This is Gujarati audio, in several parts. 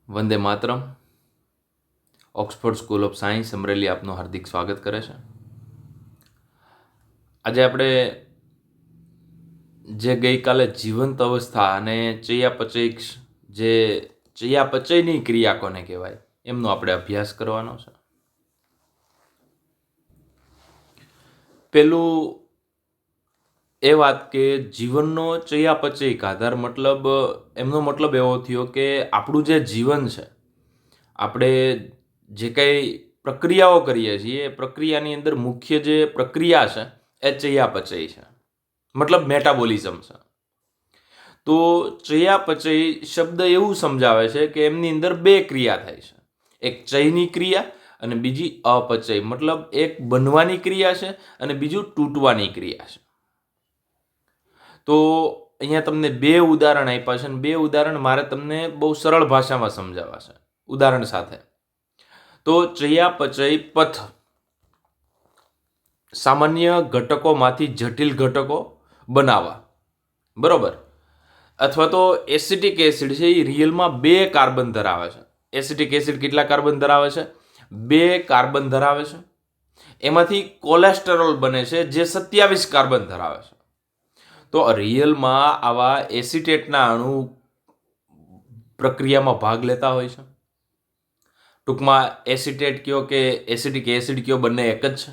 Vande Mataram. Oxford school of science Amreli આપનું હાર્દિક સ્વાગત કરે છે. આજે આપણે જે ગઈકાલે જીવંત અવસ્થા અને ચયાપચયની ક્રિયા કોને કહેવાય એમનો આપણે અભ્યાસ કરવાનો છે. પેલું એ વાત કે જીવનનો ચયાપચયિક આધાર મતલબ એમનો મતલબ એવો થયો કે આપણું જે જીવન છે, આપણે જે કંઈ પ્રક્રિયાઓ કરીએ છીએ એ પ્રક્રિયાની અંદર મુખ્ય જે પ્રક્રિયા છે એ ચયાપચય છે, મતલબ મેટાબોલિઝમ છે. તો ચયાપચય શબ્દ એવું સમજાવે છે કે એમની અંદર બે ક્રિયા થાય છે, એક ચયની ક્રિયા અને બીજી અપચય, મતલબ એક બનવાની ક્રિયા છે અને બીજું તૂટવાની ક્રિયા છે. તો અહીંયા તમને બે ઉદાહરણ આપ્યા છે અને બે ઉદાહરણ મારે તમને બહુ સરળ ભાષામાં સમજાવવા છે ઉદાહરણ સાથે. તો ચયાપચય પથ સામાન્ય ઘટકોમાંથી જટિલ ઘટકો બનાવવા, બરોબર, અથવા તો એસિટિક એસિડ છે એ રિયલમાં બે કાર્બન ધરાવે છે. એસિટિક એસિડ કેટલા કાર્બન ધરાવે છે? બે કાર્બન ધરાવે છે. એમાંથી કોલેસ્ટેરોલ બને છે જે 27 કાર્બન ધરાવે છે. તો રિયલમાં આવા એસિટેટના અણુ પ્રક્રિયામાં ભાગ લેતા હોય છે. ટૂંકમાં એસિટેટ કયો કે એસિટિક એસિડ કયો, બંને એક જ છે.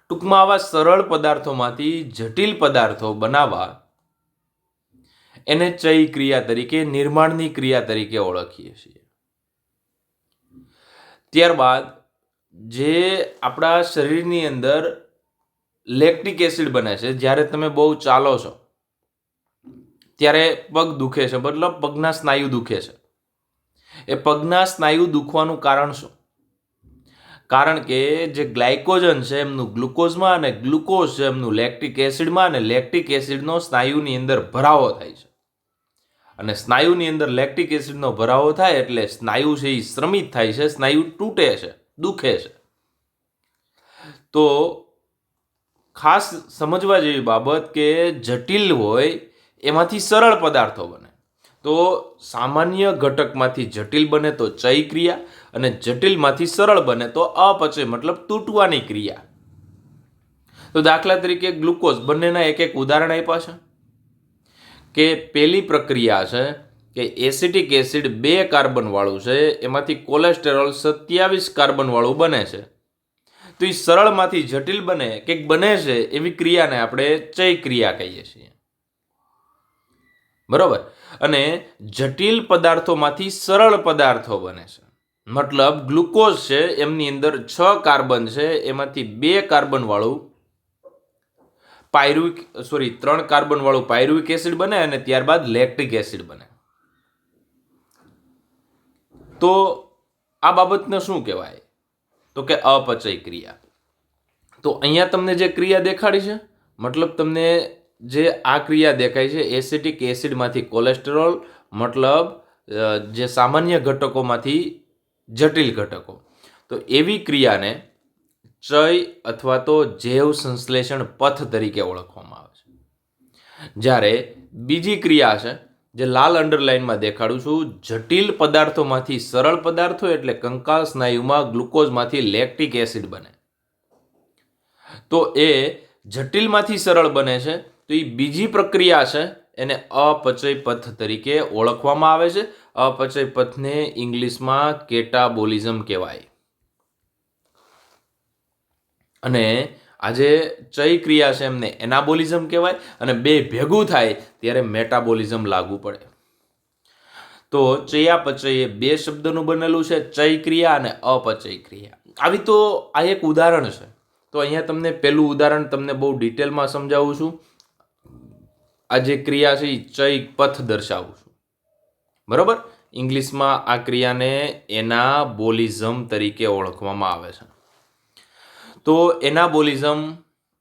ટૂંકમાં આવા સરળ પદાર્થોમાંથી જટિલ પદાર્થો બનાવવા એને ચય ક્રિયા તરીકે, નિર્માણની ક્રિયા તરીકે ઓળખીએ છીએ. ત્યારબાદ જે આપણા શરીરની અંદર લેક્ટિક એસિડ બને છે, જ્યારે તમે બહુ ચાલો છો ત્યારે પગ દુખે છે, મતલબ પગના સ્નાયુ દુખે છે. એ પગના સ્નાયુ દુખવાનું કારણ શું? કારણ કે જે ગ્લાયકોજન છે એમનું ગ્લુકોઝમાં અને ગ્લુકોઝ છે એમનું લેક્ટિક એસિડમાં, અને લેક્ટિક એસિડનો સ્નાયુની અંદર ભરાવો થાય છે. અને સ્નાયુની અંદર લેક્ટિક એસિડનો ભરાવો થાય એટલે સ્નાયુ છે એ શ્રમિત થાય છે, સ્નાયુ તૂટે છે, દુખે છે. તો ખાસ સમજવા જેવી બાબત કે જટિલ હોય એમાંથી સરળ પદાર્થો બને. તો સામાન્ય ઘટકમાંથી જટિલ બને તો ચય ક્રિયા, અને જટિલમાંથી સરળ બને તો અપચય, મતલબ તૂટવાની ક્રિયા. તો દાખલા તરીકે ગ્લુકોઝ, બંનેના એક એક ઉદાહરણ આપ્યા છે કે પેલી પ્રક્રિયા છે કે એસિટિક એસિડ 2 કાર્બન વાળું છે, એમાંથી કોલેસ્ટેરોલ 27 કાર્બન વાળું બને છે. તો એ સરળમાંથી જટિલ બને કે બને છે એવી ક્રિયાને આપણે ચય ક્રિયા કહીએ છીએ, બરોબર. અને જટિલ પદાર્થોમાંથી સરળ પદાર્થો બને છે, મતલબ ગ્લુકોઝ છે એમની અંદર 6 કાર્બન છે, એમાંથી 2 કાર્બન વાળું 3 કાર્બન વાળું પાયરુવિક એસિડ બને અને ત્યારબાદ લેક્ટિક એસિડ બને. તો આ બાબતને શું કહેવાય? તો કે અપચય ક્રિયા. તો અહીંયા તમને જે ક્રિયા દેખાડી છે, મતલબ તમને જે આ ક્રિયા દેખાય છે એસિટિક એસિડમાંથી કોલેસ્ટેરોલ, મતલબ જે સામાન્ય ઘટકોમાંથી જટિલ ઘટકો, તો એવી ક્રિયાને ચય અથવા તો જૈવ સંશ્લેષણ પથ તરીકે ઓળખવામાં આવે છે. જ્યારે બીજી ક્રિયા છે જે લાલ અંડરલાઇનમાં દેખાડું છું, જટિલ પદાર્થોમાંથી સરળ પદાર્થો એટલે કંકાલ સ્નાયુમાં ગ્લુકોઝમાંથી લેક્ટિક એસિડ બને. તો એ જટિલમાંથી સરળ બને છે, તો એ બીજી પ્રક્રિયા છે, એને અપચય પથ તરીકે ઓળખવામાં આવે છે. અપચય પથને ઇંગ્લિશમાં કેટાબોલિઝમ કહેવાય. અને આજે ચય ક્રિયા છે એમને એનાબોલિઝમ કહેવાય, અને બે ભેગું થાય ત્યારે મેટાબોલિઝમ લાગુ પડે. તો ચયાપચય એ બે શબ્દનું બનેલું છે, ચય ક્રિયા અને અપચય ક્રિયા. આવી તો આ એક ઉદાહરણ છે. તો અહીંયા તમને પહેલું ઉદાહરણ તમને બહુ ડિટેલમાં સમજાવું છું. આ જે ક્રિયા છે એ ચય પથ દર્શાવું છું, બરોબર. ઇંગ્લિશમાં આ ક્રિયાને એનાબોલિઝમ તરીકે ઓળખવામાં આવે છે. તો એનાબોલિઝમ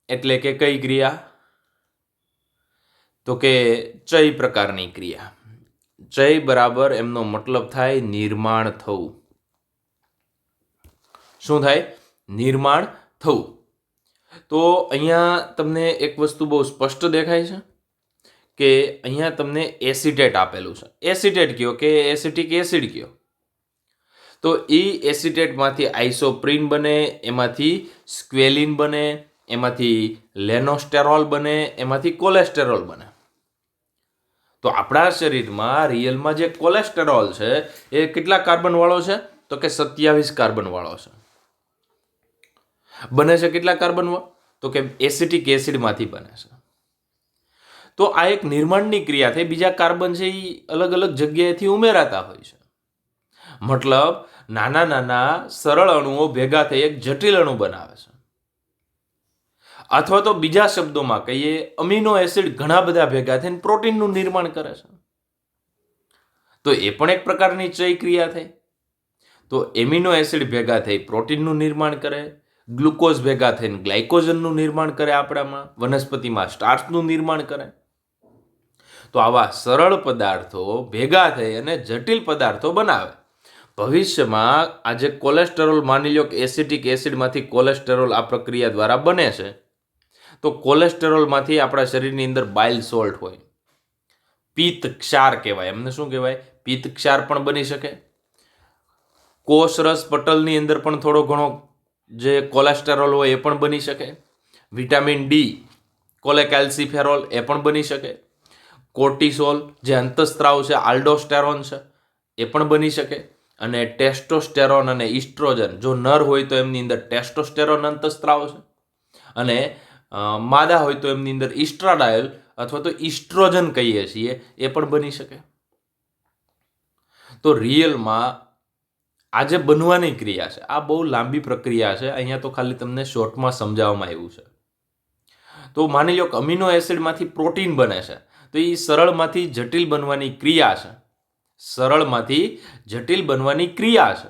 એટલે કે કઈ ક્રિયા? તો કે ચય પ્રકારની ક્રિયા. ચય બરાબર એમનો મતલબ થાય નિર્માણ થવું. શું થાય? નિર્માણ થવું. તો અહીંયા તમને એક વસ્તુ બહુ સ્પષ્ટ દેખાય છે કે અહીંયા તમને એસિટેટ આપેલું છે. એસિટેટ કયો કે એસિટિક એસિડ કયો, તો એ એસિટેટમાંથી આઇસોપ્રીન બને, એમાંથી સ્ક્વેલિન બને, એમાંથી લેનોસ્ટેરોલ બને, એમાંથી કોલેસ્ટેરોલ બને. તો આપણા શરીરમાં રિયલમાં જે કોલેસ્ટેરોલ છે એ કેટલા કાર્બન વાળો છે? તો કે 27 કાર્બન વાળો છે. બને છે કેટલા કાર્બન? તો કે એસિટિક એસિડમાંથી બને છે. તો આ એક નિર્માણની ક્રિયા થઈ. બીજા કાર્બન છે એ અલગ અલગ જગ્યાએથી ઉમેરાતા હોય છે. મતલબ નાના નાના સરળ અણુઓ ભેગા થઈ એક જટિલ અણુ બનાવે છે. અથવા તો બીજા શબ્દોમાં કહીએ, અમીનો એસિડ ઘણા બધા ભેગા થઈને પ્રોટીનનું નિર્માણ કરે છે. તો એ પણ એક પ્રકારની ચય ક્રિયા થઈ. તો એમિનો એસિડ ભેગા થઈ પ્રોટીનનું નિર્માણ કરે, ગ્લુકોઝ ભેગા થઈને ગ્લાયકોજનનું નિર્માણ કરે, આપણામાં વનસ્પતિમાં સ્ટાર્ચનું નિર્માણ કરે. તો આવા સરળ પદાર્થો ભેગા થઈ અને જટિલ પદાર્થો બનાવે. ભવિષ્યમાં આજે કોલેસ્ટેરોલ, માની લો કે એસિટિક એસિડમાંથી કોલેસ્ટેરોલ આ પ્રક્રિયા દ્વારા બને છે. તો કોલેસ્ટેરોલમાંથી આપણા શરીરની અંદર બાઇલ સોલ્ટ હોય, પિત્ત ક્ષાર કહેવાય. એમને શું કહેવાય? પિત્ત ક્ષાર પણ બની શકે. કોષરસ પટલની અંદર પણ થોડો ઘણો જે કોલેસ્ટેરોલ હોય એ પણ બની શકે. વિટામિન ડી, કોલેકેલ્સિફેરોલ એ પણ બની શકે. કોર્ટિસોલ જે અંતઃસ્ત્રાવ છે, આલ્ડોસ્ટેરોન છે, એ પણ બની શકે. અને ટેસ્ટોસ્ટેરોન અને ઇસ્ટ્રોજન, જો નર હોય તો એમની અંદર ટેસ્ટોસ્ટેરોન અંતઃસ્ત્રાવ છે, અને માદા હોય તો એમની અંદર ઇસ્ટ્રાડાયલ અથવા તો ઇસ્ટ્રોજન કહીએ છીએ, એ પણ બની શકે. તો રિયલમાં આ જે બનવાની ક્રિયા છે આ બહુ લાંબી પ્રક્રિયા છે. અહીંયા તો ખાલી તમને શોર્ટમાં સમજાવવામાં આવ્યું છે. તો માની લો કે અમીનો એસિડમાંથી પ્રોટીન બને છે, તો એ સરળમાંથી જટિલ બનવાની ક્રિયા છે. સરળમાંથી જટિલ બનવાની ક્રિયા છે.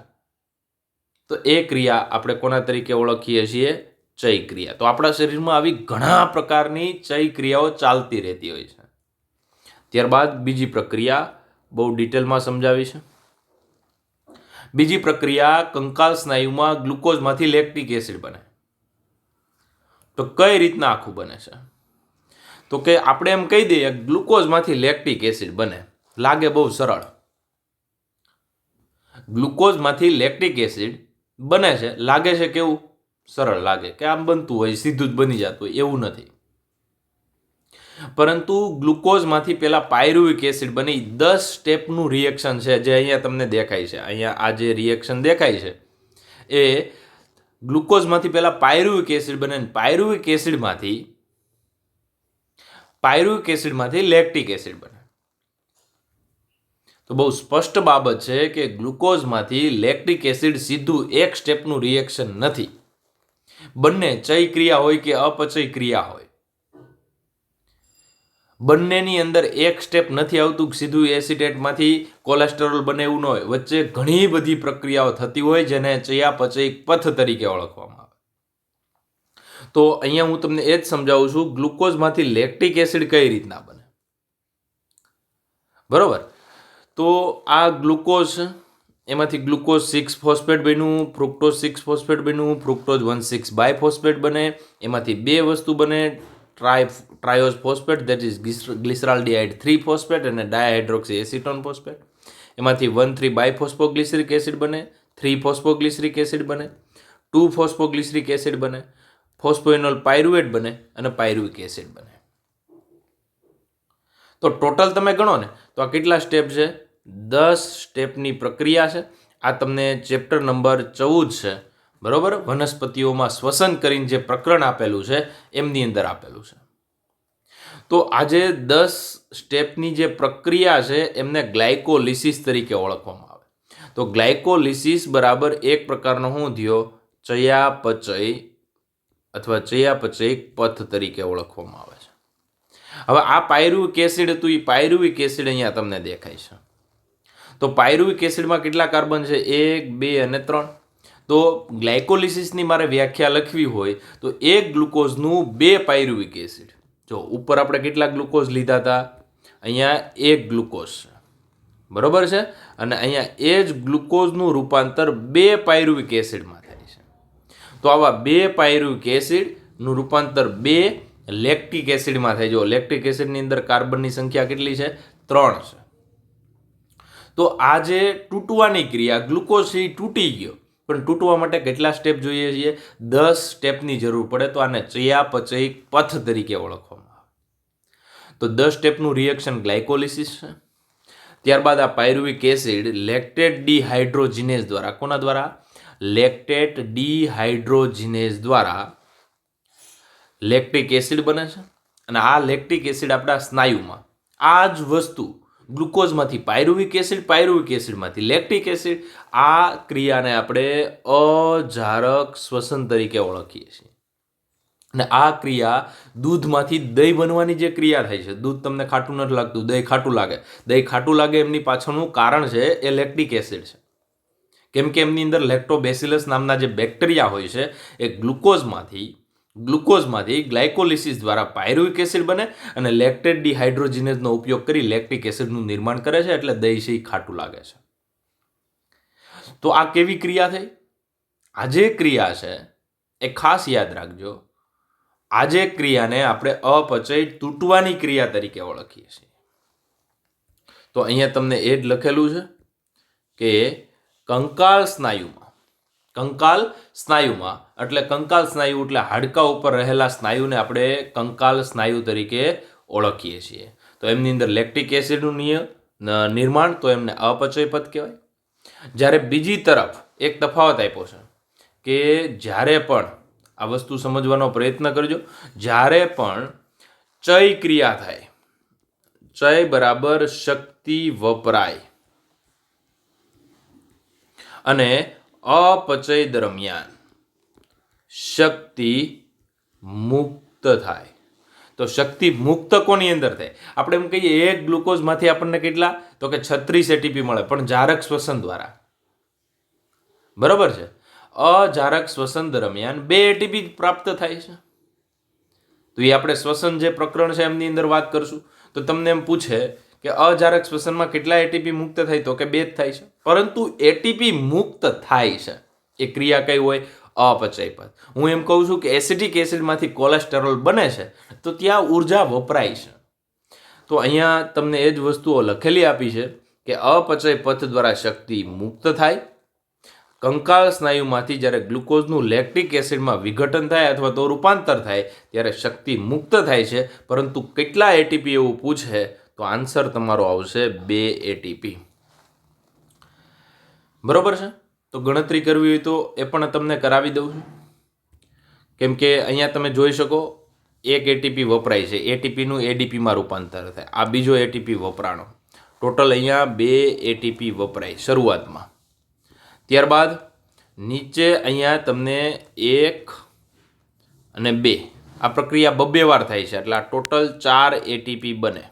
તો એ ક્રિયા આપણે કોના તરીકે ઓળખીએ છીએ? ચય ક્રિયા. તો આપણા શરીરમાં આવી ઘણા પ્રકારની ચય ક્રિયાઓ ચાલતી રહેતી હોય છે. ત્યારબાદ બીજી પ્રક્રિયા બહુ ડિટેલમાં સમજાવી છે. બીજી પ્રક્રિયા, કંકાલ સ્નાયુમાં ગ્લુકોઝમાંથી લેક્ટિક એસિડ બને. તો કઈ રીતના આખું બને છે? તો કે આપણે એમ કહી દઈએ ગ્લુકોઝમાંથી લેક્ટિક એસિડ બને. લાગે બહુ સરળ. ગ્લુકોઝમાંથી લેક્ટિક એસિડ બને છે, લાગે છે કેવું સરળ લાગે, કે આમ બનતું હોય, સીધું જ બની જતું હોય, એવું નથી. પરંતુ ગ્લુકોઝમાંથી પેલા પાયરુવિક એસિડ બની 10 સ્ટેપનું રિએક્શન છે, જે અહીંયા તમને દેખાય છે. અહીંયા આ જે રિએક્શન દેખાય છે એ ગ્લુકોઝમાંથી પેલા પાયરુવિક એસિડ બને, પાયરુવિક એસિડમાંથી લેક્ટિક એસિડ બને. તો બહુ સ્પષ્ટ બાબત છે કે ગ્લુકોઝમાંથી લેક્ટિક એસિડ સીધું એક સ્ટેપનું રિએક્શન નથી. બંને ચય ક્રિયા હોય કે અપચય ક્રિયા હોય, બંનેની અંદર એક સ્ટેપ નથી આવતું. સીધું એસિટેટમાંથી કોલેસ્ટેરોલ બને એવું ન હોય. વચ્ચે ઘણી બધી પ્રક્રિયાઓ થતી હોય જેને ચયાપચય પથ તરીકે ઓળખવામાં આવે. તો અહીંયા હું તમને એ જ સમજાવું છું, ગ્લુકોઝમાંથી લેક્ટિક એસિડ કઈ રીતના બને. બરોબર. તો આ ગ્લુકોઝ, એમાંથી ગ્લુકોઝ 6 ફોસ્ફેટ બન્યું, ફ્રુક્ટોઝ 6 ફોસ્ફેટ બન્યું, ફ્રુક્ટોઝ 1,6 બાયફોસ્ફેટ બને. એમાંથી બે વસ્તુ બને, ટ્રાયોઝ ફોસ્ફેટ, ધેટ ઇઝ ગ્લિસરાલ્ડિહાઇડ 3 ફોસ્ફેટ, અને ડાયહાઇડ્રોક્સી એસિટોન ફોસ્ફેટ. એમાંથી 1,3 બાયફોસ્ફોગ્લિસરિક એસિડ બને, 3 ફોસ્ફોગ્લિસરિક એસિડ બને, 2 ફોસ્ફોગ્લિસરિક એસિડ બને, ફોસ્ફોઇનોલ પાયરુવેટ બને, અને પાયરુવિક એસિડ બને. તો ટોટલ તમે ગણો ને તો આ કેટલા સ્ટેપ છે? 10 સ્ટેપની પ્રક્રિયા છે. આ તમને ચેપ્ટર નંબર 14 છે, બરોબર, વનસ્પતિઓમાં શ્વસન કરીને જે પ્રકરણ આપેલું છે એમની અંદર આપેલું છે. તો આજે 10 સ્ટેપની જે પ્રક્રિયા છે એમને ગ્લાયકોલિસિસ તરીકે ઓળખવામાં આવે. તો ગ્લાયકોલિસિસ બરાબર એક પ્રકારનો શું થયો? ચયાપચય અથવા ચયાપચયિક પથ તરીકે ઓળખવામાં આવે છે. હવે આ પાયરુવિક એસિડ હતું, એ પાયરુવિક એસિડ અહીંયા તમને દેખાય છે. તો પાયરુવિક એસિડમાં કેટલા કાર્બન છે? 1, 2 અને 3. તો ગ્લાયકોલિસિસની મારે વ્યાખ્યા લખવી હોય તો એક ગ્લુકોઝનું 2 પાયરુવિક એસિડ. જો ઉપર આપણે કેટલા ગ્લુકોઝ લીધા હતા? અહીંયા 1 ગ્લુકોઝ છે, બરોબર છે. અને અહીંયા એ જ ગ્લુકોઝનું રૂપાંતર 2 પાયરુવિક એસિડમાં થાય છે. તો આવા 2 પાયરુવિક એસિડનું રૂપાંતર 2 લેક્ટિક એસિડમાં થાય. જો લેક્ટિક એસિડની અંદર કાર્બનની સંખ્યા કેટલી છે? 3 છે. તો આ જે તૂટવાની ક્રિયા, ગ્લુકોઝ એ તૂટી ગયો, પણ તૂટવા માટે કેટલા સ્ટેપ જોઈએ છીએ? 10 સ્ટેપની જરૂર પડે. તો આને ચયાપચયિક પથ તરીકે ઓળખવામાં આવે. તો 10 સ્ટેપનું રિએક્શન ગ્લાયકોલિસિસ છે. ત્યારબાદ આ પાયરુવિક એસિડ લેક્ટેટ ડિહાઇડ્રોજિનેઝ દ્વારા, કોના દ્વારા? લેક્ટેટ ડિહાઇડ્રોજિનેઝ દ્વારા લેક્ટિક એસિડ બને છે. અને આ લેક્ટિક એસિડ આપણા સ્નાયુમાં આ જ વસ્તુ ગ્લુકોઝમાંથી પાયરુવિક એસિડમાંથી લેક્ટિક એસિડ, આ ક્રિયાને આપણે અજારક શ્વસન તરીકે ઓળખીએ છીએ. અને આ ક્રિયા દૂધમાંથી દહીં બનવાની જે ક્રિયા થાય છે, દૂધ તમને ખાટું નથી લાગતું, દહીં ખાટું લાગે. દહીં ખાટું લાગે એમની પાછળનું કારણ છે એ લેક્ટિક એસિડ છે. કેમ કે એમની અંદર લેક્ટોબેસિલસ નામના જે બેક્ટેરિયા હોય છે એ ગ્લુકોઝમાંથી ગ્લાયકોલિસિસ દ્વારા પાયરુવિક એસિડ બને અને લેક્ટેટ ડિહાઇડ્રોજિનેઝનો ઉપયોગ કરી લેક્ટિક એસિડનું નિર્માણ કરે છે. એટલે દહીં છે એ ખાટું લાગે છે. તો આ કેવી ક્રિયા થઈ? આ જે ક્રિયા છે એ ખાસ યાદ રાખજો. આ જે ક્રિયાને આપણે અપચય તૂટવાની ક્રિયા તરીકે ઓળખીએ છીએ. તો અહીંયા તમને એ જ લખેલું છે કે કંકાલ સ્નાયુમાં એટલે કંકાલ સ્નાયુ એટલે હાડકા ઉપર રહેલા સ્નાયુને આપણે કંકાલ સ્નાયુ તરીકે ઓળખીએ છીએ. તો એમની અંદર લેક્ટિક એસિડનું નિર્માણ, તો એમને અપચય પથ કહેવાય. જ્યારે બીજી તરફ એક તફાવત આપ્યો છે કે જ્યારે પણ આ વસ્તુ સમજવાનો પ્રયત્ન કરજો, જ્યારે પણ ચય ક્રિયા થાય, ચય બરાબર શક્તિ વપરાય અને અપચય દરમિયાન શક્તિ મુક્ત થાય. તો શક્તિ મુક્ત કોની અંદર થાય? આપણે એમ કહીએ એક ગ્લુકોઝમાંથી આપણને કેટલા? તો કે 36 એટીપી મળે, પણ જારક શ્વસન દ્વારા. બરોબર છે. અજારક શ્વસન દરમિયાન 2 એટીપી પ્રાપ્ત થાય છે. તો એ આપણે શ્વસન જે પ્રકરણ છે એમની અંદર વાત કરશું. તો તમને એમ પૂછે કે અજારક શ્વસનમાં કેટલા એટીપી મુક્ત થાય? તો કે 2 જ થાય છે. પરંતુ એટીપી મુક્ત થાય છે એ ક્રિયા કઈ હોય? અપચય પથ. હું એમ કહું છું કે એસિટિક એસિડમાંથી કોલેસ્ટેરોલ બને છે, તો ત્યાં ઉર્જા વપરાય છે. તો અહીંયા તમને એ જ વસ્તુઓ લખેલી આપી છે કે અપચય પથ દ્વારા શક્તિ મુક્ત થાય. કંકાલ સ્નાયુમાંથી જ્યારે ગ્લુકોઝનું લેક્ટિક એસિડમાં વિઘટન થાય અથવા તો રૂપાંતર થાય ત્યારે શક્તિ મુક્ત થાય છે. પરંતુ કેટલા એટીપી એવું પૂછે તો આન્સર તમારો આવશે 2 એટીપી. બરોબર છે. તો ગણતરી કરવી હોય તો એ પણ તમને કરાવી દઉં છું. કેમ કે અહીંયા તમે જોઈ શકો 1 એટીપી વપરાય છે, એટીપીનું એડીપીમાં રૂપાંતર થાય. આ બીજો એટીપી વપરાણો. ટોટલ અહીંયા 2 એટીપી વપરાય શરૂઆતમાં. ત્યારબાદ નીચે અહીંયા તમને 1 અને 2 આ પ્રક્રિયા 2 વાર થાય છે, એટલે આ ટોટલ 4 એટીપી બને.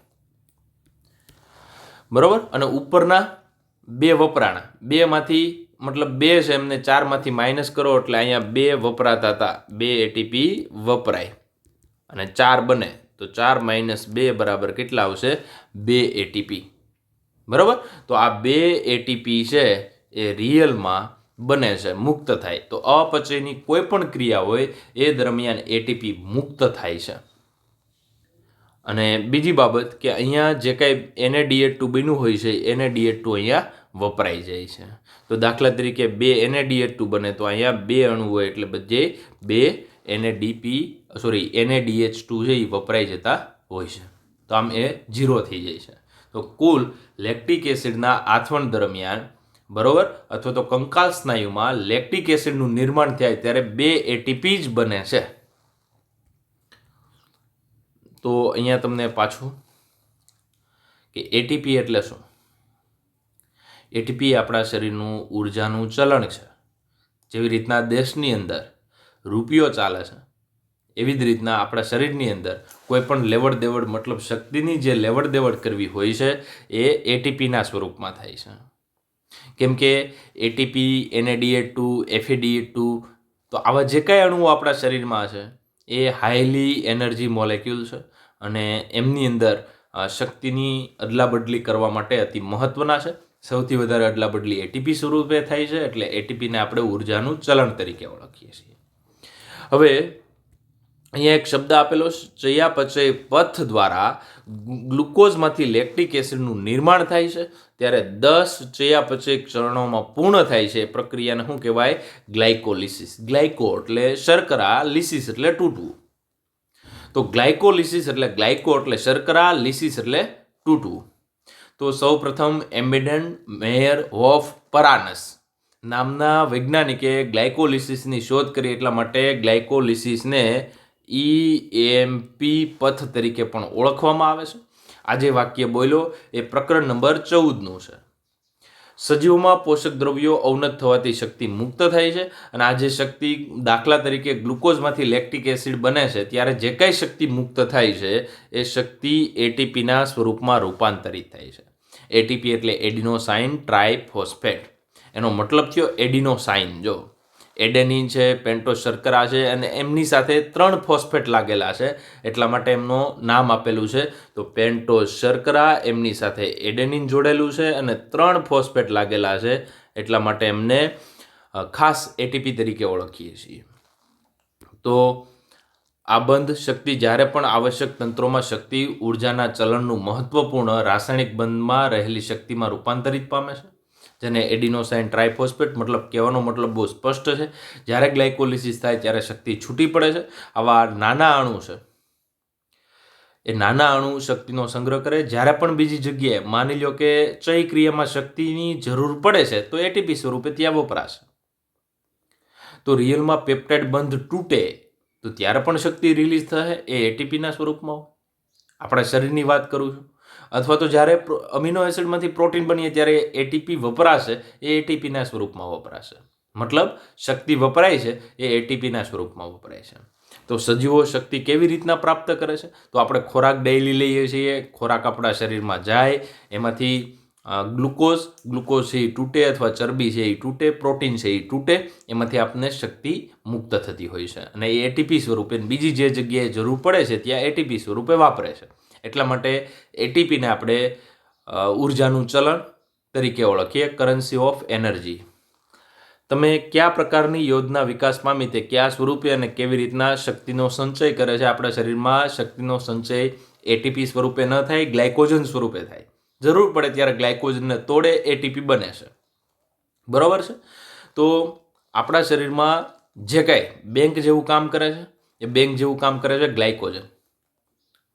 બરોબર. અને ઉપરના 2 વપરાણા, 2માંથી મતલબ 2 છે એમને 4માંથી માઇનસ કરો એટલે અહીંયા 2 વપરાતા હતા, 2 એટીપી વપરાય અને 4 બને. તો 4 - 2 બરાબર કેટલા આવશે? 2 એટીપી. બરાબર. તો આ 2 એટીપી છે એ રિયલમાં બને છે, મુક્ત થાય. તો અપચયની કોઈ પણ ક્રિયા હોય એ દરમિયાન એટીપી મુક્ત થાય છે. અને બીજી બાબત કે અહીંયા જે કાંઈ NADH2 બન્યું હોય છે NADH2 અહીંયા વપરાઈ જાય છે. તો દાખલા તરીકે 2 NADH2 બને તો અહીંયા 2 અણુ હોય એટલે બધે 2 NADH2 છે એ વપરાઈ જતા હોય છે. તો આમ એ 0 થઈ જાય છે. તો કુલ લેક્ટિક એસિડના આથવણ દરમિયાન, બરોબર, અથવા તો કંકાલ સ્નાયુમાં લેક્ટિક એસિડનું નિર્માણ થાય ત્યારે 2 એટીપી જ બને છે. તો અહીંયા તમને પાછું કે એટીપી એટલે શું? એટીપી આપણા શરીરનું ઉર્જાનું ચલણ છે. જેવી રીતના દેશની અંદર રૂપિયો ચાલે છે એવી જ રીતના આપણા શરીરની અંદર કોઈ પણ લેવડ દેવડ, મતલબ શક્તિની જે લેવડ દેવડ કરવી હોય છે એ એટીપીના સ્વરૂપમાં થાય છે. કેમ કે એટીપી, NADH2, FADH2, તો આવા જે કાંઈ અણુઓ આપણા શરીરમાં છે એ હાઈલી એનર્જી મોલેક્યુલ છે અને એમની અંદર શક્તિની અદલાબદલી કરવા માટે અતિ મહત્વના છે. સૌથી વધારે અદલાબદલી એટીપી સ્વરૂપે થાય છે, એટલે એટીપીને આપણે ઉર્જાનું ચલણ તરીકે ઓળખીએ છીએ. હવે અહીંયા એક શબ્દ આપેલો છે, ચયાપચય પથ દ્વારા ગ્લુકોઝમાંથી લેક્ટિક એસિડનું નિર્માણ થાય છે. ત્યારે 10 ચયાપચય ચરણોમાં પૂર્ણ થાય છે. એ પ્રક્રિયાને શું કહેવાય? ગ્લાયકોલિસિસ. ગ્લાયકો એટલે શર્કરા, લિસિસ એટલે તૂટવું. તો ગ્લાયકોલિસિસ એટલે ગ્લાયકો એટલે શર્કરા, લિસિસ એટલે તૂટવું. તો સૌ પ્રથમ એમ્બેડન મેયર ઓફ પરાનસ નામના વૈજ્ઞાનિકે ગ્લાયકોલિસિસની શોધ કરી. એટલા માટે ગ્લાયકોલિસિસને EMP પથ તરીકે પણ ઓળખવામાં આવે છે. આજે વાક્ય બોલ્યો એ પ્રકરણ નંબર 14નું છે. સજીવોમાં પોષક દ્રવ્યો અવનત થવાથી શક્તિ મુક્ત થાય છે, અને આ જે શક્તિ, દાખલા તરીકે ગ્લુકોઝમાંથી લેક્ટિક એસિડ બને છે, ત્યારે જે કાંઈ શક્તિ મુક્ત થાય છે એ શક્તિ એટીપીના સ્વરૂપમાં રૂપાંતરિત થાય છે. એટીપી એટલે એડિનોસાઇન ટ્રાઇફોસ્ફેટ. એનો મતલબ થયો એડિનોસાઇન. જો એડેનિન છે, પેન્ટોસ શર્કરા છે, અને એમની સાથે 3 ફોસ્ફેટ લાગેલા છે, એટલા માટે એમનું નામ આપેલું છે. તો પેન્ટોસ શર્કરા, એમની સાથે એડેનિન જોડેલું છે, અને 3 ફોસ્ફેટ લાગેલા છે, એટલા માટે એમને ખાસ એટીપી તરીકે ઓળખીએ છીએ. તો આ બંધ શક્તિ જ્યારે પણ આવશ્યક તંત્રોમાં શક્તિ ઉર્જાના ચલણનું મહત્વપૂર્ણ રાસાયણિક બંધમાં રહેલી શક્તિમાં રૂપાંતરિત પામે છે, જેને એડિનોસાઇન ટ્રાઇફોસ્ફેટ. મતલબ કહેવાનો મતલબ બહુ સ્પષ્ટ છે. જ્યારે ગ્લાયકોલિસિસ થાય ત્યારે શક્તિ છૂટી પડે છે. આવા નાના અણુ છે, એ નાના અણુ શક્તિનો સંગ્રહ કરે. જ્યારે પણ બીજી જગ્યાએ માની લો કે ચય ક્રિયામાં શક્તિની જરૂર પડે છે, તો એટીપી સ્વરૂપે ત્યાં વપરાશે. તો રિયલમાં પેપ્ટાઇડ બંધ તૂટે તો ત્યારે પણ શક્તિ રિલીઝ થાય, એ એટીપીના સ્વરૂપમાં. આપણા શરીરની વાત કરું છું. અથવા તો જ્યારે અમીનો એસિડમાંથી પ્રોટીન બનીએ ત્યારે એટીપી વપરાશે, એ એટીપીના સ્વરૂપમાં વપરાશે. મતલબ શક્તિ વપરાય છે એ એટીપીના સ્વરૂપમાં વપરાય છે. તો સજીવો શક્તિ કેવી રીતના પ્રાપ્ત કરે છે? તો આપણે ખોરાક ડેઈલી લઈએ છીએ, ખોરાક આપણા શરીરમાં જાય, એમાંથી ગ્લુકોઝ છે એ તૂટે, અથવા ચરબી છે એ તૂટે, પ્રોટીન છે એ તૂટે, એમાંથી આપણને શક્તિ મુક્ત થતી હોય છે, અને એ એટીપી સ્વરૂપે બીજી જે જગ્યાએ જરૂર પડે છે ત્યાં એટીપી સ્વરૂપે વાપરે છે. એટલા માટે એટીપીને આપણે ઉર્જાનું ચલણ તરીકે ઓળખીએ, કરન્સી ઓફ એનર્જી. તમે કયા પ્રકારની યોજના વિકાસ પામી તે કયા સ્વરૂપે અને કેવી રીતના શક્તિનો સંચય કરે છે? આપણા શરીરમાં શક્તિનો સંચય એટીપી સ્વરૂપે ન થાય, ગ્લાયકોજન સ્વરૂપે થાય. જરૂર પડે ત્યારે ગ્લાયકોજનને તોડે એટીપી બને છે. બરાબર છે? તો આપણા શરીરમાં જે કાંઈ બેંક જેવું કામ કરે છે, એ બેંક જેવું કામ કરે છે ગ્લાયકોજન.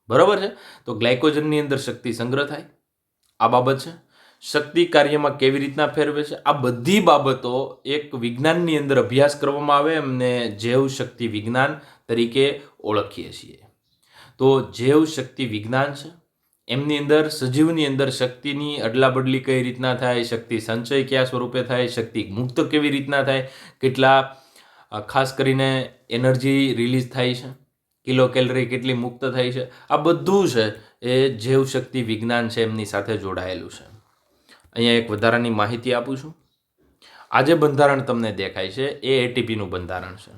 બરાબર છે? તો ગ્લાયકોજનની અંદર શક્તિ સંગ્રહ થાય, આ બાબત છે. શક્તિ કાર્યમાં કેવી રીતના ફેરવે છે, આ બધી બાબતો એક વિજ્ઞાનની અંદર અભ્યાસ કરવામાં આવે, એમને જૈવ શક્તિ વિજ્ઞાન તરીકે ઓળખીએ છીએ. તો જૈવ શક્તિ વિજ્ઞાન છે, એમની અંદર સજીવની અંદર શક્તિની અદલાબદલી કઈ રીતના થાય, શક્તિ સંચય કયા સ્વરૂપે થાય, શક્તિ મુક્ત કેવી રીતના થાય, કેટલા ખાસ કરીને એનર્જી રિલીઝ થાય છે, કિલો કેલરી કેટલી મુક્ત થાય છે, આ બધું છે એ જૈવ શક્તિ વિજ્ઞાન છે એમની સાથે જોડાયેલું છે. અહીંયા એક વધારાની માહિતી આપું છું. આ જે બંધારણ તમને દેખાય છે એ એટીપીનું બંધારણ છે.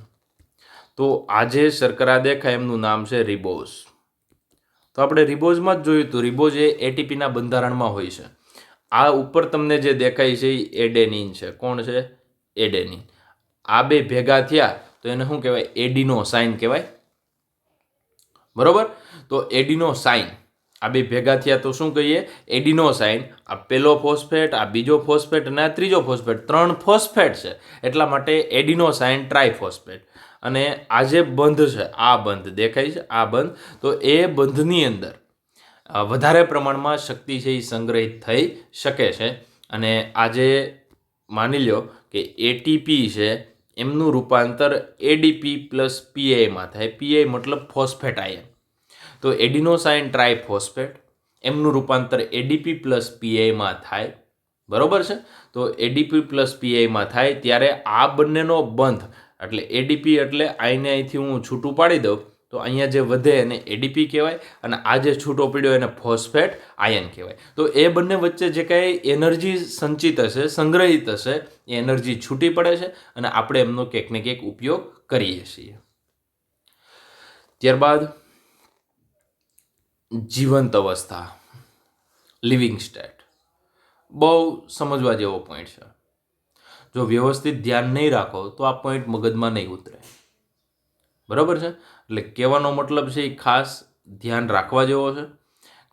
તો આજે શર્કરા દેખાય એમનું નામ છે રિબોઝ. તો આપણે રિબોઝમાં જ જોયું હતું, રિબોઝ એ એટીપીના બંધારણમાં હોય છે. આ ઉપર તમને જે દેખાય છે એ એડેનિન છે. કોણ છે? એડેનિન. આ બે ભેગા થયા તો એને શું કહેવાય? એડિનોસાઇન કહેવાય. બરોબર? તો એડિનોસાઇન, આ બે ભેગા થયા તો શું કહીએ? એડિનોસાઇન. આ પહેલો ફોસ્ફેટ, આ બીજો ફોસ્ફેટ, અને આ ત્રીજો ફોસ્ફેટ, 3 ફોસ્ફેટ છે, એટલા માટે એડિનોસાઇન ટ્રાઇફોસ્ફેટ. અને આ જે બંધ છે, આ બંધ દેખાય છે, આ બંધ, તો એ બંધની અંદર વધારે પ્રમાણમાં શક્તિ છે એ સંગ્રહિત થઈ શકે છે. અને આજે માની લો કે એટીપી છે એમનું રૂપાંતર એડીપી પ્લસ પીઆઈમાં થાય. પીઆઈ મતલબ ફોસ્ફેટ આયન. તો એડિનોસાઇન ટ્રાઇફોસ્ફેટ એમનું રૂપાંતર એડીપી પ્લસ પીઆઈમાં થાય. બરોબર છે? તો એડીપી પ્લસ પીઆઈમાં થાય ત્યારે આ બંનેનો બંધ, એટલે એડીપી એટલે આઈને અહીંથી હું છૂટું પાડી દઉં તો અહીંયા જે વધે એને એડીપી કહેવાય, અને આ જે છૂટો પડ્યો એને ફોસ્ફેટ આયન કહેવાય. તો એ બંને વચ્ચે જે કાંઈ એનર્જી સંચિત હશે, સંગ્રહિત હશે, એ એનર્જી છૂટી પડે છે, અને આપણે એમનો કંઈક ને કંઈક ઉપયોગ કરીએ છીએ. ત્યારબાદ જીવંત અવસ્થા, લિવિંગ સ્ટેટ, બહુ સમજવા જેવો પોઈન્ટ છે. જો વ્યવસ્થિત ધ્યાન નહીં રાખો તો આ પોઈન્ટ મગજમાં નહીં ઉતરે. બરાબર છે? એટલે કહેવાનો મતલબ છે એ ખાસ ધ્યાન રાખવા જેવો છે.